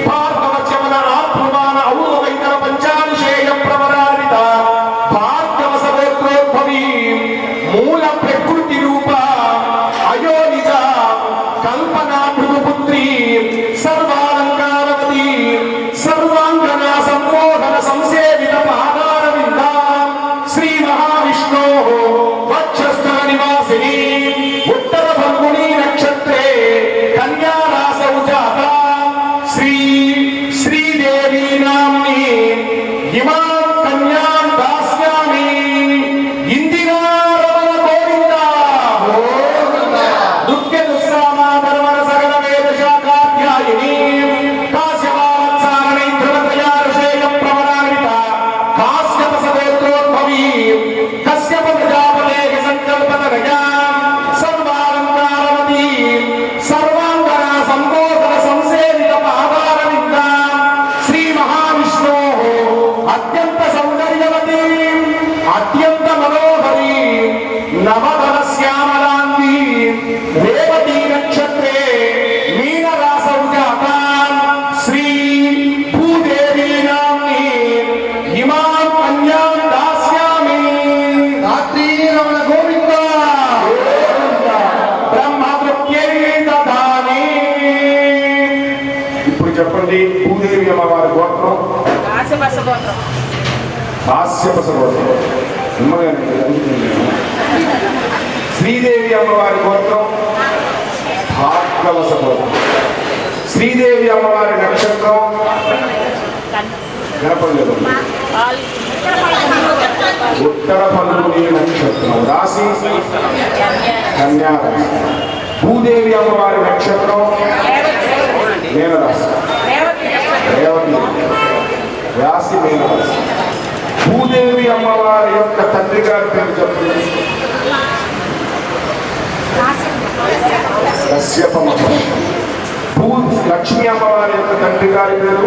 భార్గవచమన ఆత్మమాన ఔవైతర పంచానుషేయ ప్రవరాన్విత భార్గవ సగోత్రోద్భవి మూల ప్రకృతి రూప అయోనిజ కల్పనా భృగుపుత్రి సర్వాలంకారవతి సర్వాంగన సంమోహన సంసేవిత పాదారవింద శ్రీ మహావిష్ణోః వక్షస్థల నివాసిని ఉత్తర ఫల్గుణీ నక్షత్రే కన్యా రాసౌ జాత శ్రీ శ్రీదేవీ నామ్ని ఇమాం కన్యాం దాస్యామి ఇందిరా రమణ గోవింద గోవింద. దుఃఖ దుస్సామాధర్మణ సకల వేద శాఖాధ్యాయిని కాశ్యపావత్సారణై ధ్రువత్రయారుషేయ ప్రవరాన్విత కాశ్యప సగోత్రోద్భవి కశ్యప ప్రజాపతేః సంకల్పతనయా సర్వాలంకారవతి సర్వాంగన సంబోధన సంసేవిత పాదారవింద శ్రీ మహావిష్ణోః అత్యంత సౌందర్యవతి అత్యంత మనోహరి నవదన శ్యామలాంగి రేవతి నక్షత్రే మీన రాసౌ జాత శ్రీ భూదేవీ నామ్ని ఇమాం కన్యాం దాస్యామి రాత్రి రమణ గోవింద గోవింద. బ్రహ్మవృత్యై దదామి. ఇప్పుడు చెప్పండి భూదేవి అమ్మవారి గోత్రం కాశ్యప సగోత్రం శ్రీదేవి అమ్మవారి గోత్రం భార్గవ సగోత్రం. శ్రీదేవి అమ్మవారి నక్షత్రం గణపతి ఉత్తర ఫల్గుని నక్షత్రం, రాశి కన్యా రాశి. భూదేవి అమ్మవారి నక్షత్రం మీనరాశి, రేవతి రాశి మీనరాశి. భూదేవి అమ్మవారి యొక్క తండ్రి గారి పేరు చెప్పండి. కశ్యప మహర్షి. భూ లక్ష్మీ అమ్మవారి యొక్క తండ్రి గారి పేరు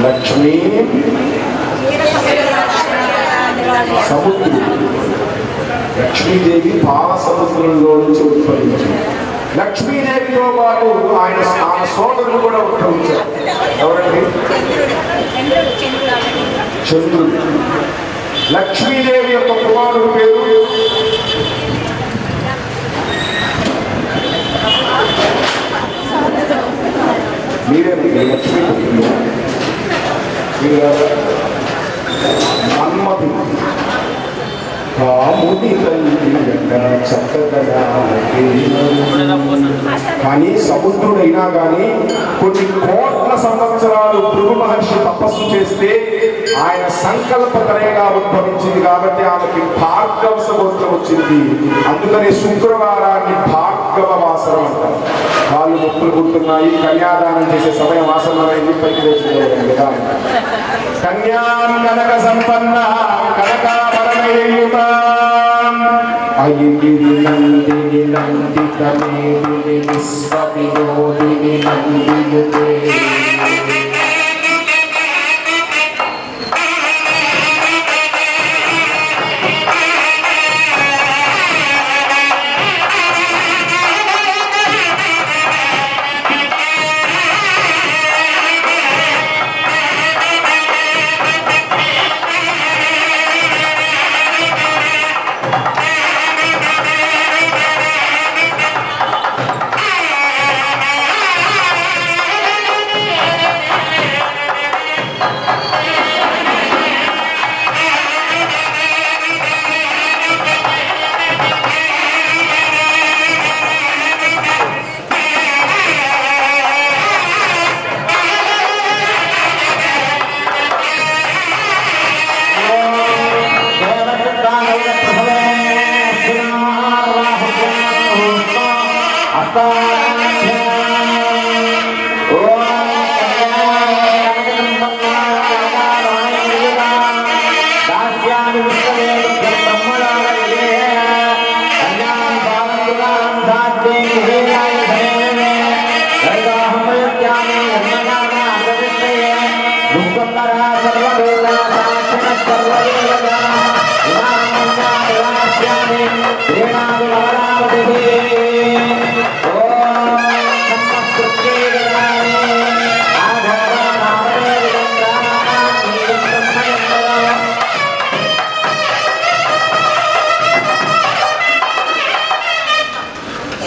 లక్ష్మీ సముద్రుడు. లక్ష్మీదేవి పాల సముద్రంలో నుంచి ఉద్భవించింది. లక్ష్మీదేవితో పాటు ఆయన సోదరులు కూడా ఉద్భవించారు. ఎవరండి? చంద్రుడు. లక్ష్మీదేవి యొక్క కుమారుడు పేరు మీరేనండి. లక్ష్మీ మన్మథి. కాముడి చక్కగా కానీ సముద్రుడైనా కానీ కొన్ని కోట్ల సంవత్సరాలు భృగు మహర్షి తపస్సు చేస్తే ఆయన సంకల్పతరేగా ఉద్భవించింది కాబట్టి ఆమెకి భార్గవ సగోత్రం వచ్చింది. అందుకని శుక్రవారాన్ని భార్గవ వాసనం అంటారు. వాళ్ళు మొక్కులు పుట్టున్నాయి, కన్యాదానం చేసే సమయం వాసనమైంది. పైకి వేసుకోవాలి. కన్యాం కనక సంపన్న కనకాభరణయుతా అయిగిరి నందిని నందితమేదిని విశ్వ వినోదిని నందియుతే.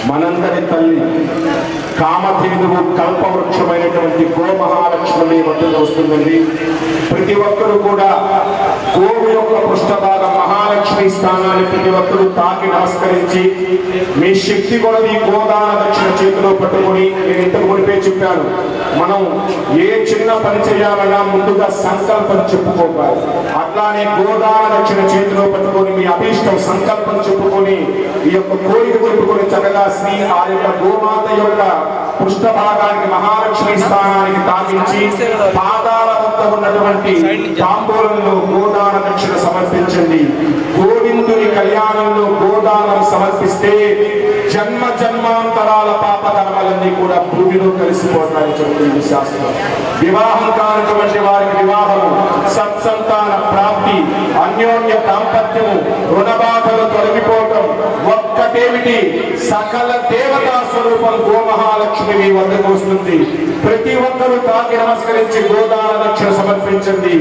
మనందరి తల్లి కామధేనువు కల్పవృక్షమైనటువంటి గోమహాలక్ష్మి వద్దకు వస్తుందండి. ప్రతి ఒక్కరూ కూడా గోవు యొక్క పృష్ఠభాగం మహాలక్ష్మి స్థానాన్ని ప్రతి ఒక్కరూ తాకి నమస్కరించి మీ శక్తి కొలది గోదాన దక్షిణ చేతిలో పట్టుకొని, నేను ఇంతకు మునిపే చెప్పాను, మనం ఏ చిన్న పని చేయాలన్నా ముందుగా సంకల్పం చెప్పుకోవాలి. అట్లానే గోదాన దక్షిణ చేతిలో పట్టుకొని మీ అభీష్టం సంకల్పం చెప్పుకొని ఈ యొక్క కోరిక కొలుపుకొని చక్కగా శ్రీ ఆ యొక్క గోమాత యొక్క పృష్ఠభాగానికి మహాలక్ష్మి స్థానానికి తాకించి పాదాల వద్ద ఉన్నటువంటి తాంబూలంలో గోదాన దక్షిణ సమర్పించండి. గోవిందుని కళ్యాణంలో గోదానం సమర్పిస్తే జన్మ జన్మాంతరాల పాప కర్మలన్నీ కూడా భూమిలో కలిసిపోతాయని చెబుతుంది శాస్త్రం. వివాహం కానటువంటి వారికి వివాహము, సత్సంతాన ప్రాప్తి, అన్యోన్య దాంపత్యము, రుణబాధలు తొలగిపోవటం, ఒక్కటేమిటి సకల దేవతా స్వరూపం గోమహాలక్ష్మి మీ వద్దకు వస్తుంది. ప్రతి ఒక్కరూ తాకి నమస్కరించి గోదాన దక్షిణ సమర్పించండి.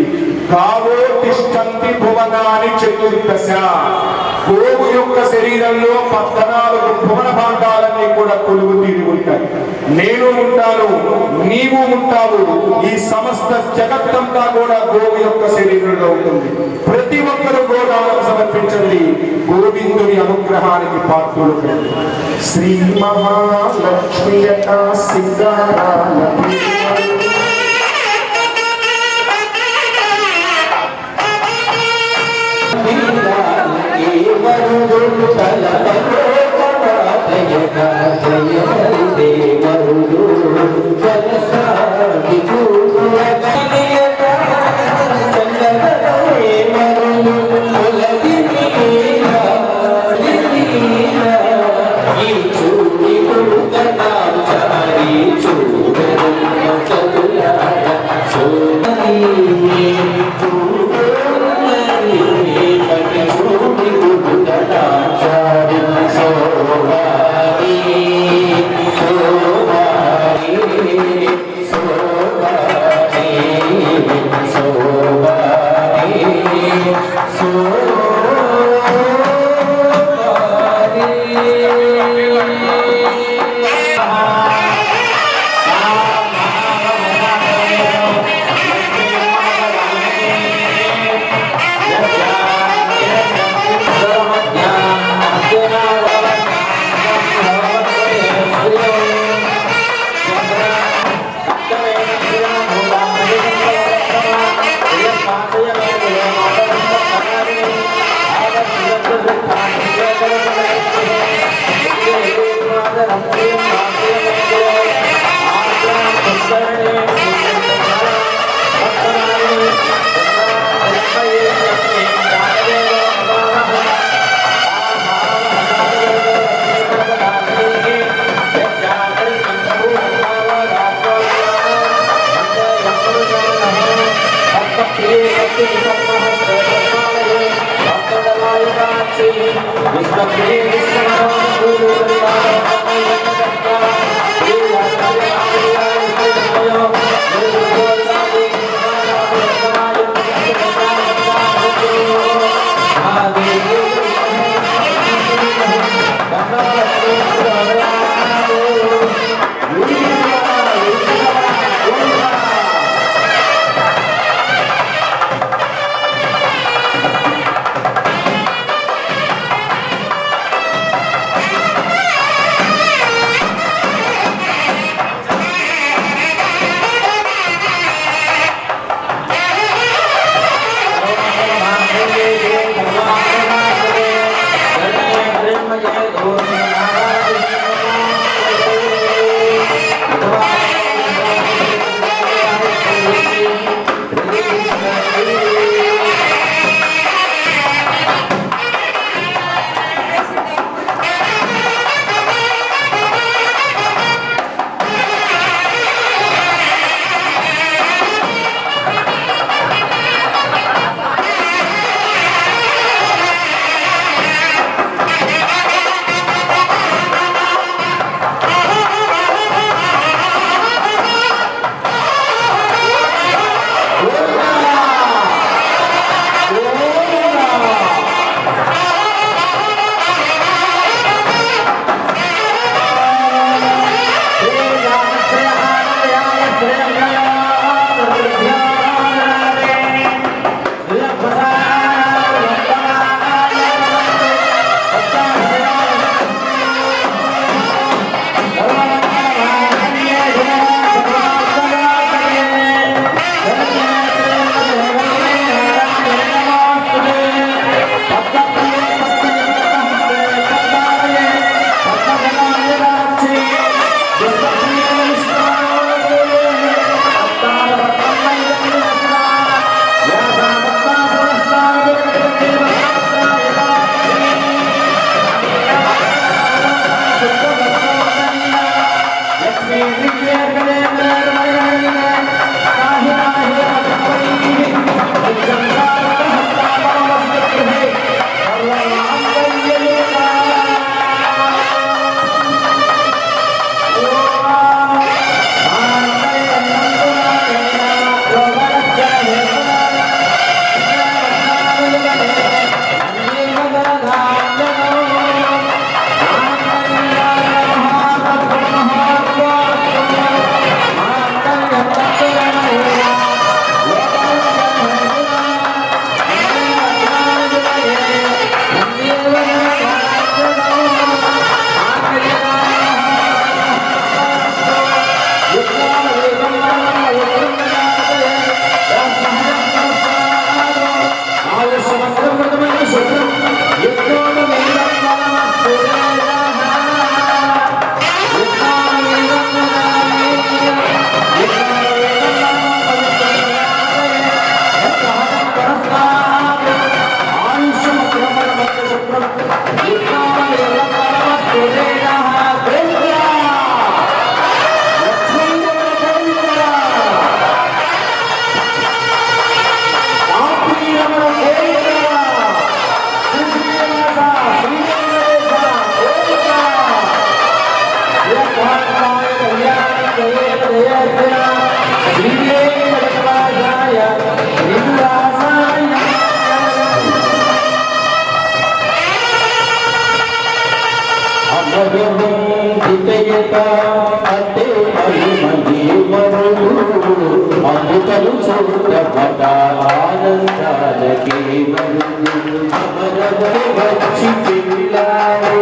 గావో తిష్టంతి భువనాని చతుర్దశ. గోవు యొక్క శరీరంలో 14 భువన భాండాలన్నీ కూడా కొలువు తీరి ఉంటాయి. నేను ఉంటాను, నీవు ఉంటావు. ఈ సమస్త జగత్తంతా కూడా గోవు యొక్క శరీరంలో ఉంటుంది. ప్రతి ఒక్కరూ గోదానం సమర్పించండి. గోవిందుని అనుగ్రహానికి పాత్రులు కండి. శ్రీ మహాలక్ష్మి అంటే మహిమని వరుడు అమృతలు చూడబట ఆనందాలకే వరుడు అమరవై వచ్చి పిల్లాడే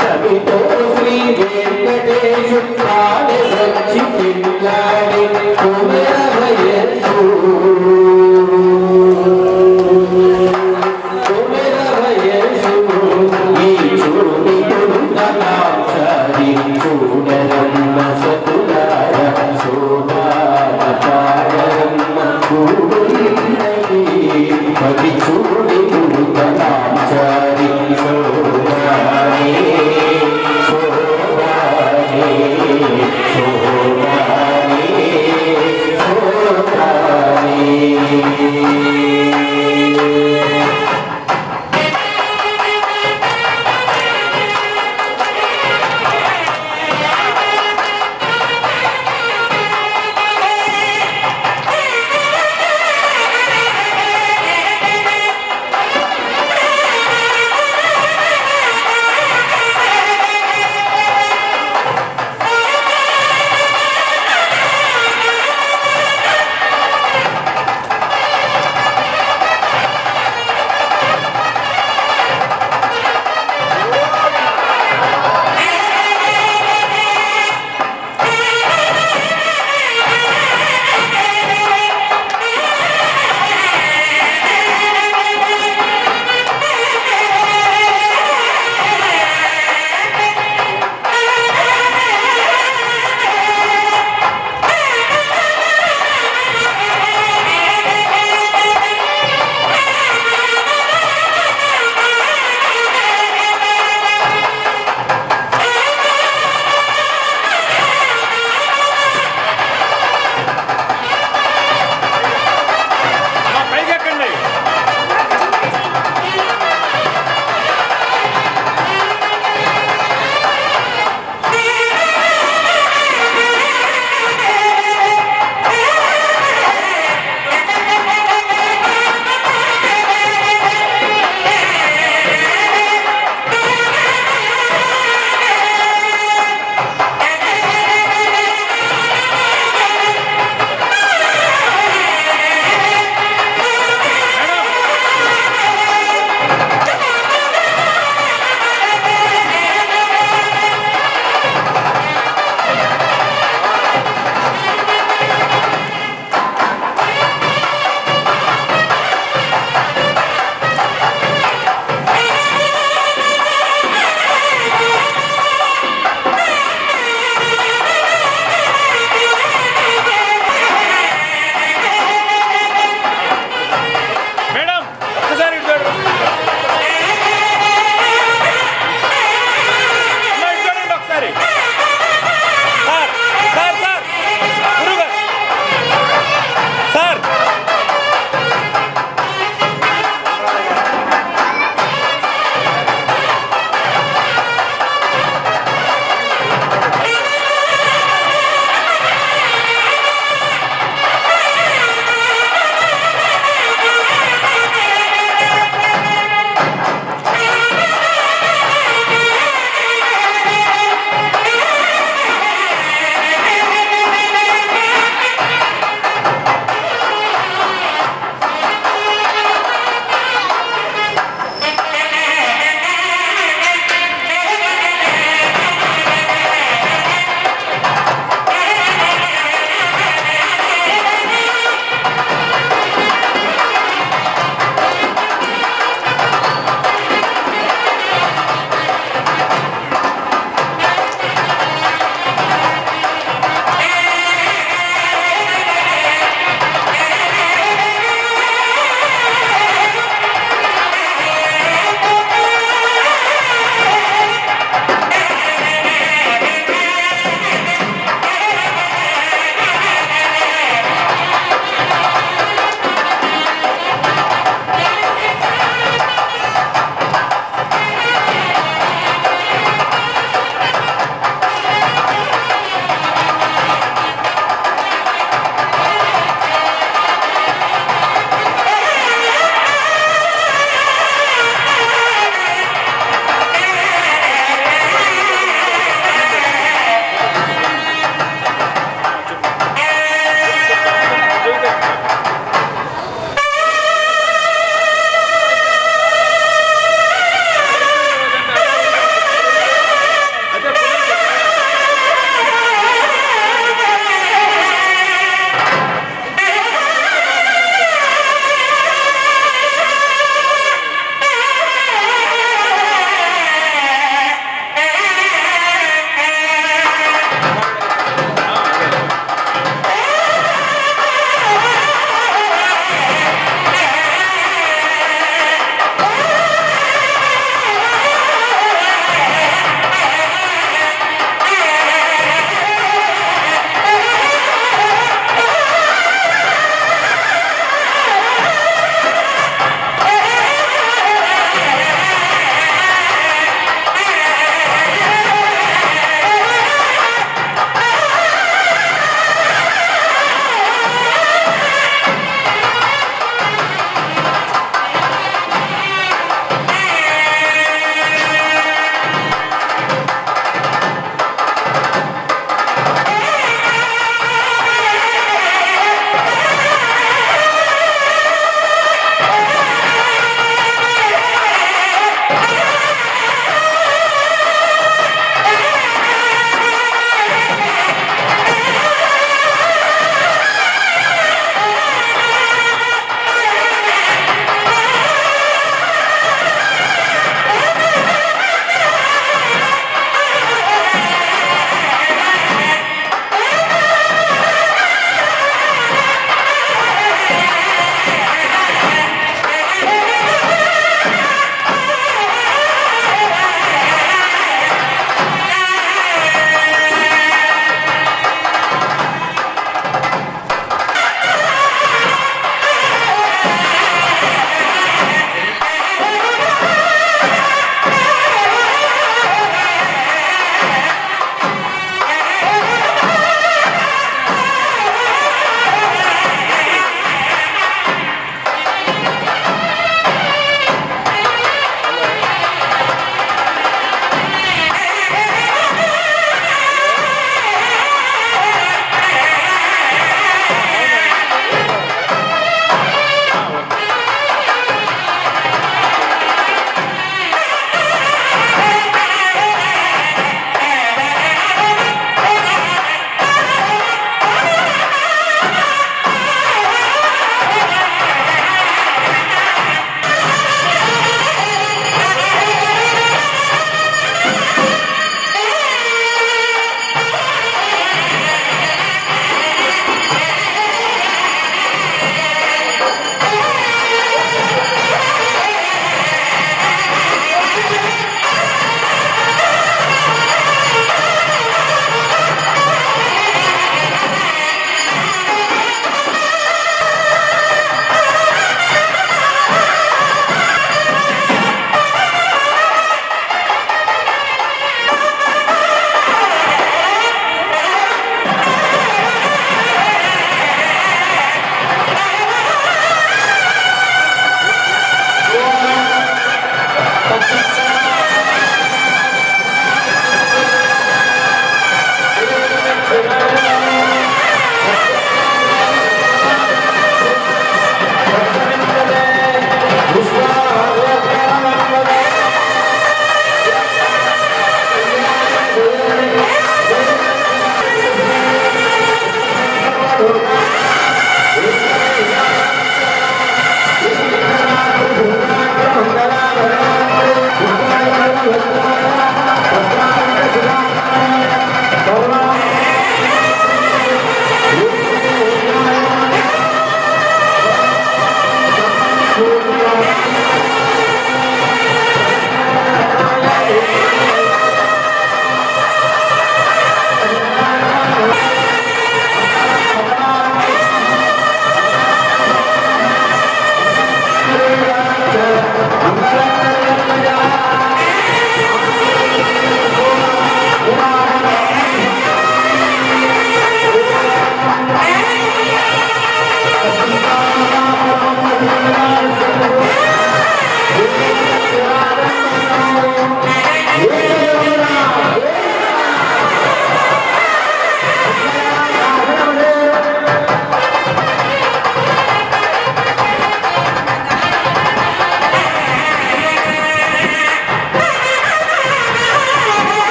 కవితో శ్రీ వెంకటేశ్వరాడే వచ్చి పిల్లాడే కుమరవయసు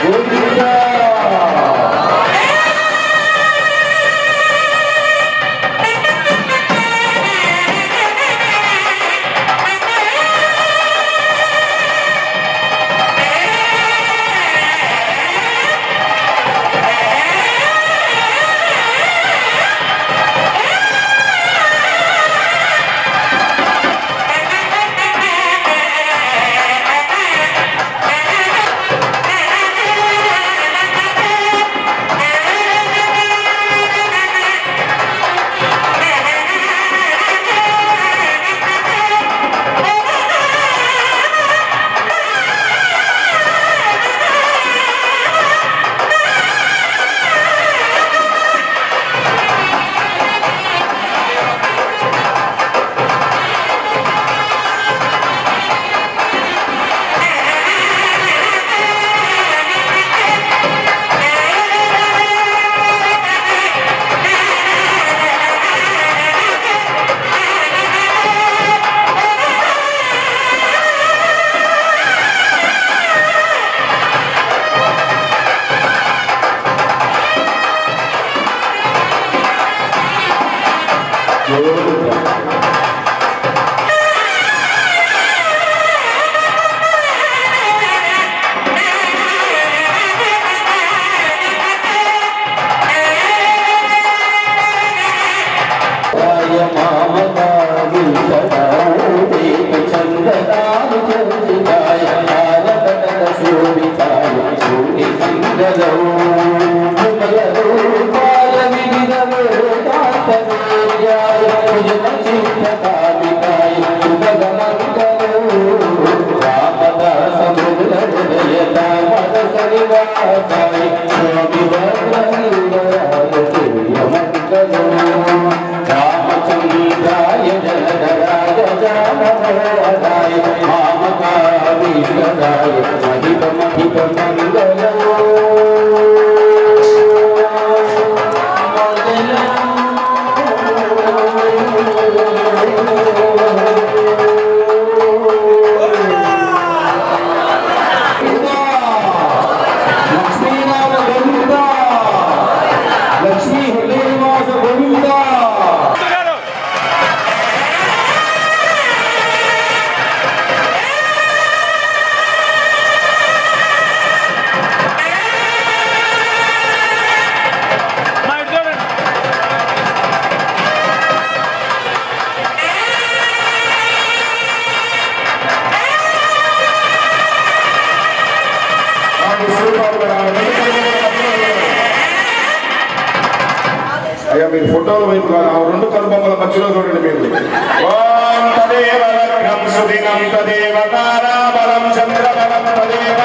గోవిందా అయ్యా మీరు ఫోటోల వైపు కాదు, ఆ రెండు కనుబొమ్మల మధ్యలో చూడండి మీరు. ఓం తదేవ లగ్నం సుదినం తదేవ తారాబలం చంద్రబలం తదేవ.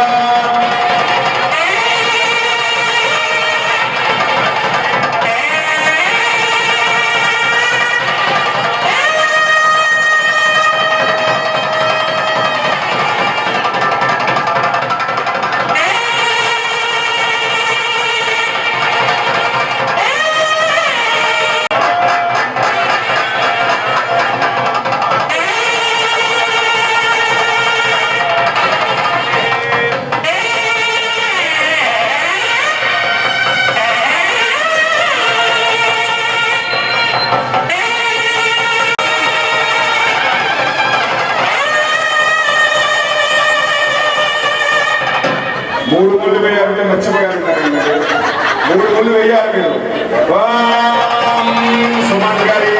మూడు ముళ్ళు వేయాలంటే మర్చిపోయారు. మూడు ముళ్ళు వేయాలి మీరు. సుమన్ గారి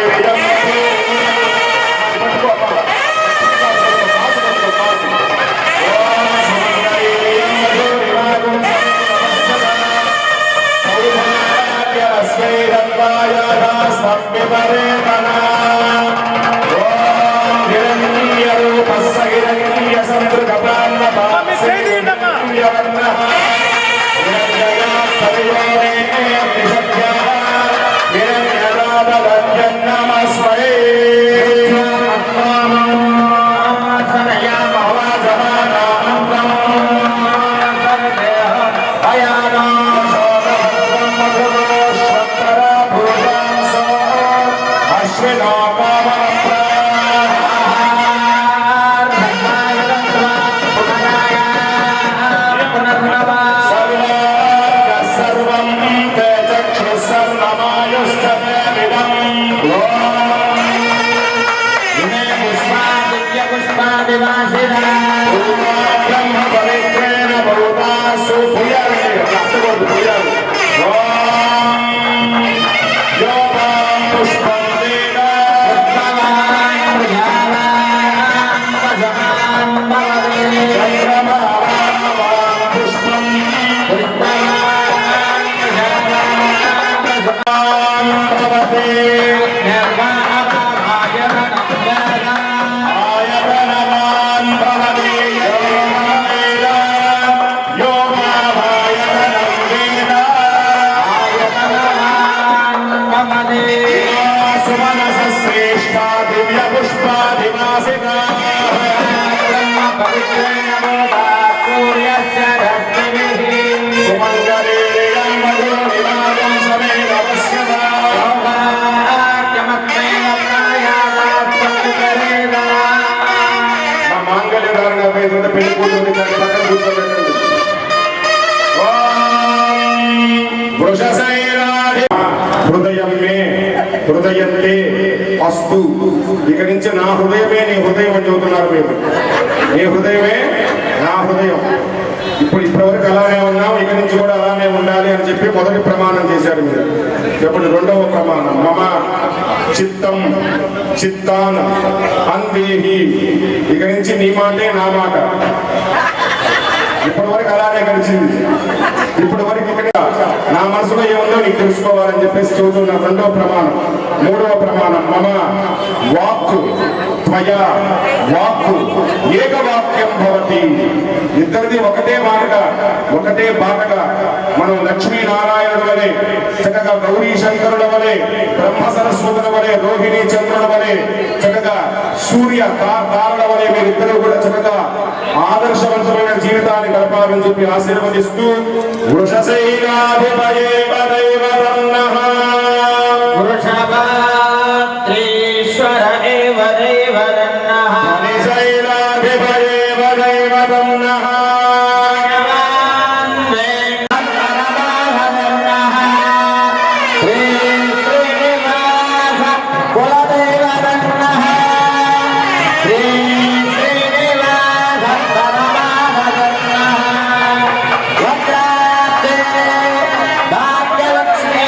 పునర్నవ పొయ్యాలండి, అట్లా అట్టకూడదు, పొయ్యాలి. యోగాం పుష్పం వేద చంద్రమావాం పుష్పం భవతే ఆయతనవాన్ భవతే యోగవేద యోగావాయతనం వేద సుమనస శ్రేష్ఠ దివ్య పుష్పాధివాసికా సుమంగళేయం మధుర నివాసం సమేత పశ్యదా మా మాంగళ్య ధారణ అయిపోయింది, పెళ్లి కూతురు దాని పక్కన కూర్చోబెట్టండి. వృషశైలాధి హృదయం మే హృదయంతే అస్తు. ఇక నుంచి నా హృదయమే నీ హృదయం అని చెబుతున్నారు మీరు. నీ హృదయమే నా హృదయం. ఇప్పటివరకు అలానే ఉన్నాం, ఇక నుంచి కూడా అలానే ఉండాలి అని చెప్పి మొదటి ప్రమాణం చేశారు మీరు. ఇప్పుడు రెండవ ప్రమాణం మమ చిత్తం చిత్తాన్ అందేహి. ఇక నుంచి నీ మాటే నా మాట. ఇప్పటి వరకు అలానే గడిచింది. ఇప్పటి వరకు ఇక్కడ నా మనసులో ఏముందో నీకు తెలుసుకోవాలని చెప్పేసి చూస్తున్న రెండవ ప్రమాణం. మూడవ ప్రమాణం మమ వాక్కు త్వయా వాక్కు ఏకవాక్యం భవతి. ఇద్దరిది ఒకటే మాటగా ఒకటే బాటగా మనం లక్ష్మీనారాయణుల వలె చక్కగా గౌరీ శంకరుల వలె బ్రహ్మ సరస్వతుల వలె రోహిణీ చంద్రుల వలె చక్కగా సూర్య తారల వలె మీరిద్దరూ కూడా చక్కగా ఆదర్శవంతమైన జీవితాన్ని గడపాలని చెప్పి ఆశీర్వదిస్తూ వృషశైలాధిపయేవ దైవతన్నః వృషభాత్రీశ్వర ఏవ దైవతన్నః శైలాధిపయేవ దైవతన్నః భాగ్యలక్ష్మీ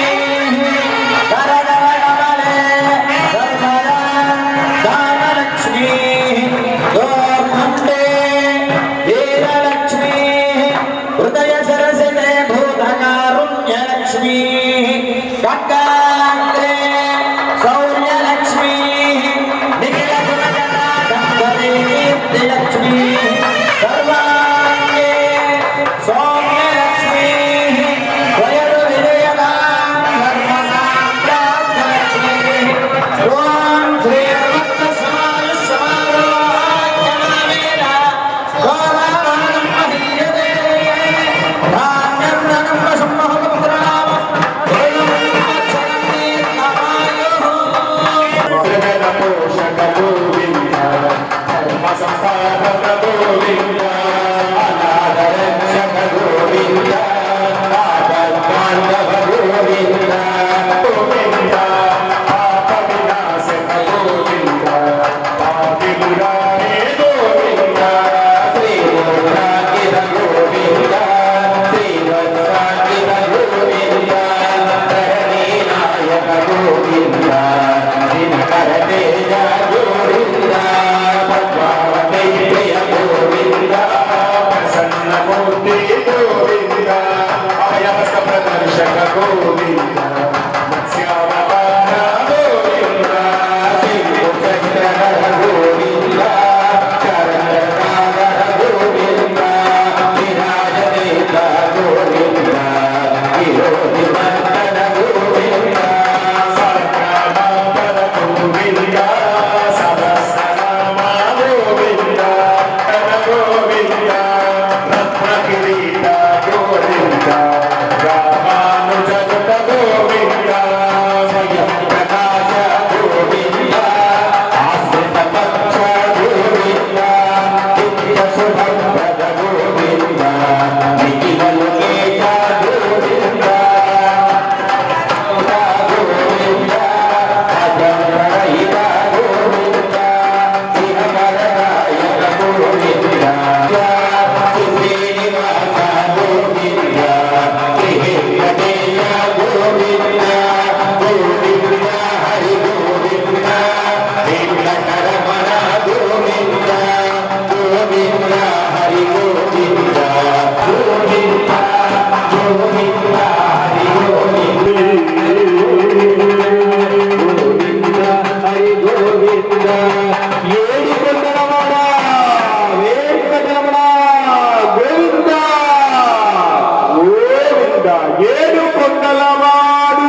ఏడు కొండలవాడు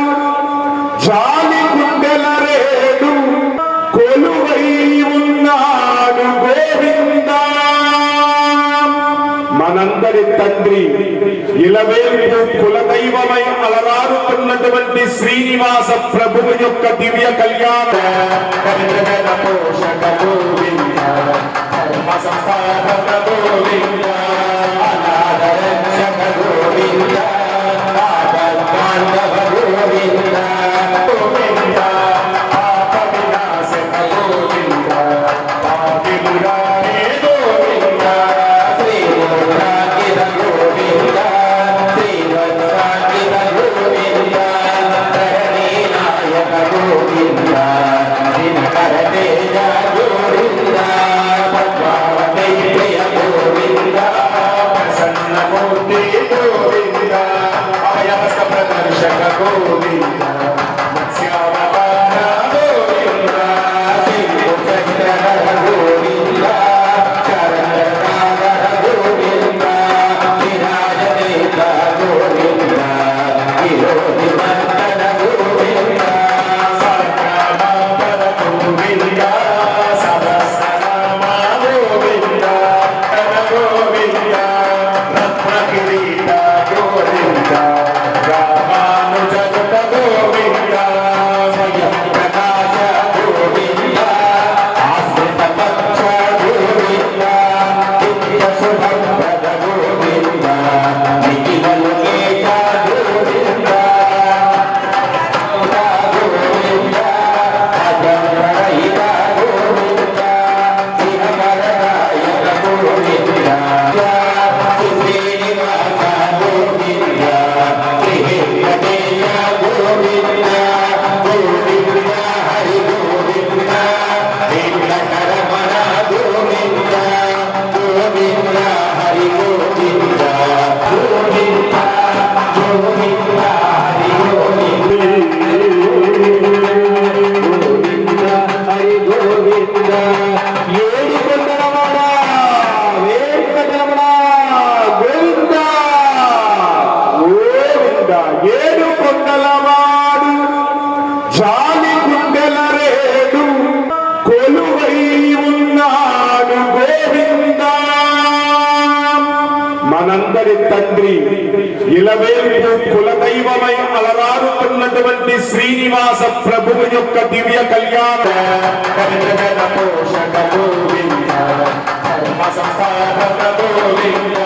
జాలి గుండెల రేడు కొలువై ఉన్నాడు గోవిందా. మనందరి తండ్రి ఇలవేల్పు కులదైవమై అలరారుతున్నటువంటి శ్రీనివాస ప్రభువు యొక్క దివ్య కళ్యాణ పోషక గోవింద ధర్మ సంస్థాపక గోవింద అనాథ రక్షక గోవింద ఆపద్బాంధవ గోవింద గోవింద పాప వినాశక గోవింద పాపిమురారే గోవింద శ్రీమురాకిర గోవింద శ్రీవత్సాకిర గోవింద ధరణీ నాయక గోవింద దినకర తేజ గోవింద పద్మావతి జయ గోవింద ప్రసన్న మూర్తి గోవింద అభయహస్త ప్రదర్శక గోవింద మత్స్యావతార గోవింద శ్రీముఖచంద్రధర గోవింద చరణాగర గోవింద విరాజనేత గోవింద విరోధి మర్దన గోవింద సర్వనామపర గోవింద సహస్రనామ గోవింద గోవింద రత్న కిరీట గోవింద రామానుజగత గోవింద స్వయం ప్రకాశ గోవింద ఆశ్రిత పక్ష గోవింద నిత్య శుభప్రద గోవింద నిఖిల లోకేశ గోవింద గోవింద అజంరహిత గోవింద శివకరనాయక గోవింద శ్రీనివాస గోవింద శ్రీ వెంకటేశ గోవింద గోవింద హరి గోవింద వెంకటరమణ గోవింద గోవింద హరి గోవింద గోవింద గోవింద హరి గోవింద గోవింద హరి గోవింద ఏడు కొండలవాడ వెంకటరమణ గోవింద గోవింద ఏడు కొండలవాడు జాలి గుండెల రేడు కొలువై ఉన్నాడు గోవిందా. మనందరి తండ్రి ఇలవేల్పు కులదైవమై అలరారుతున్నటువంటి శ్రీనివాస ప్రభువు యొక్క దివ్య కళ్యాణ పోషక గోవింద ధర్మ సంస్థాపక గోవింద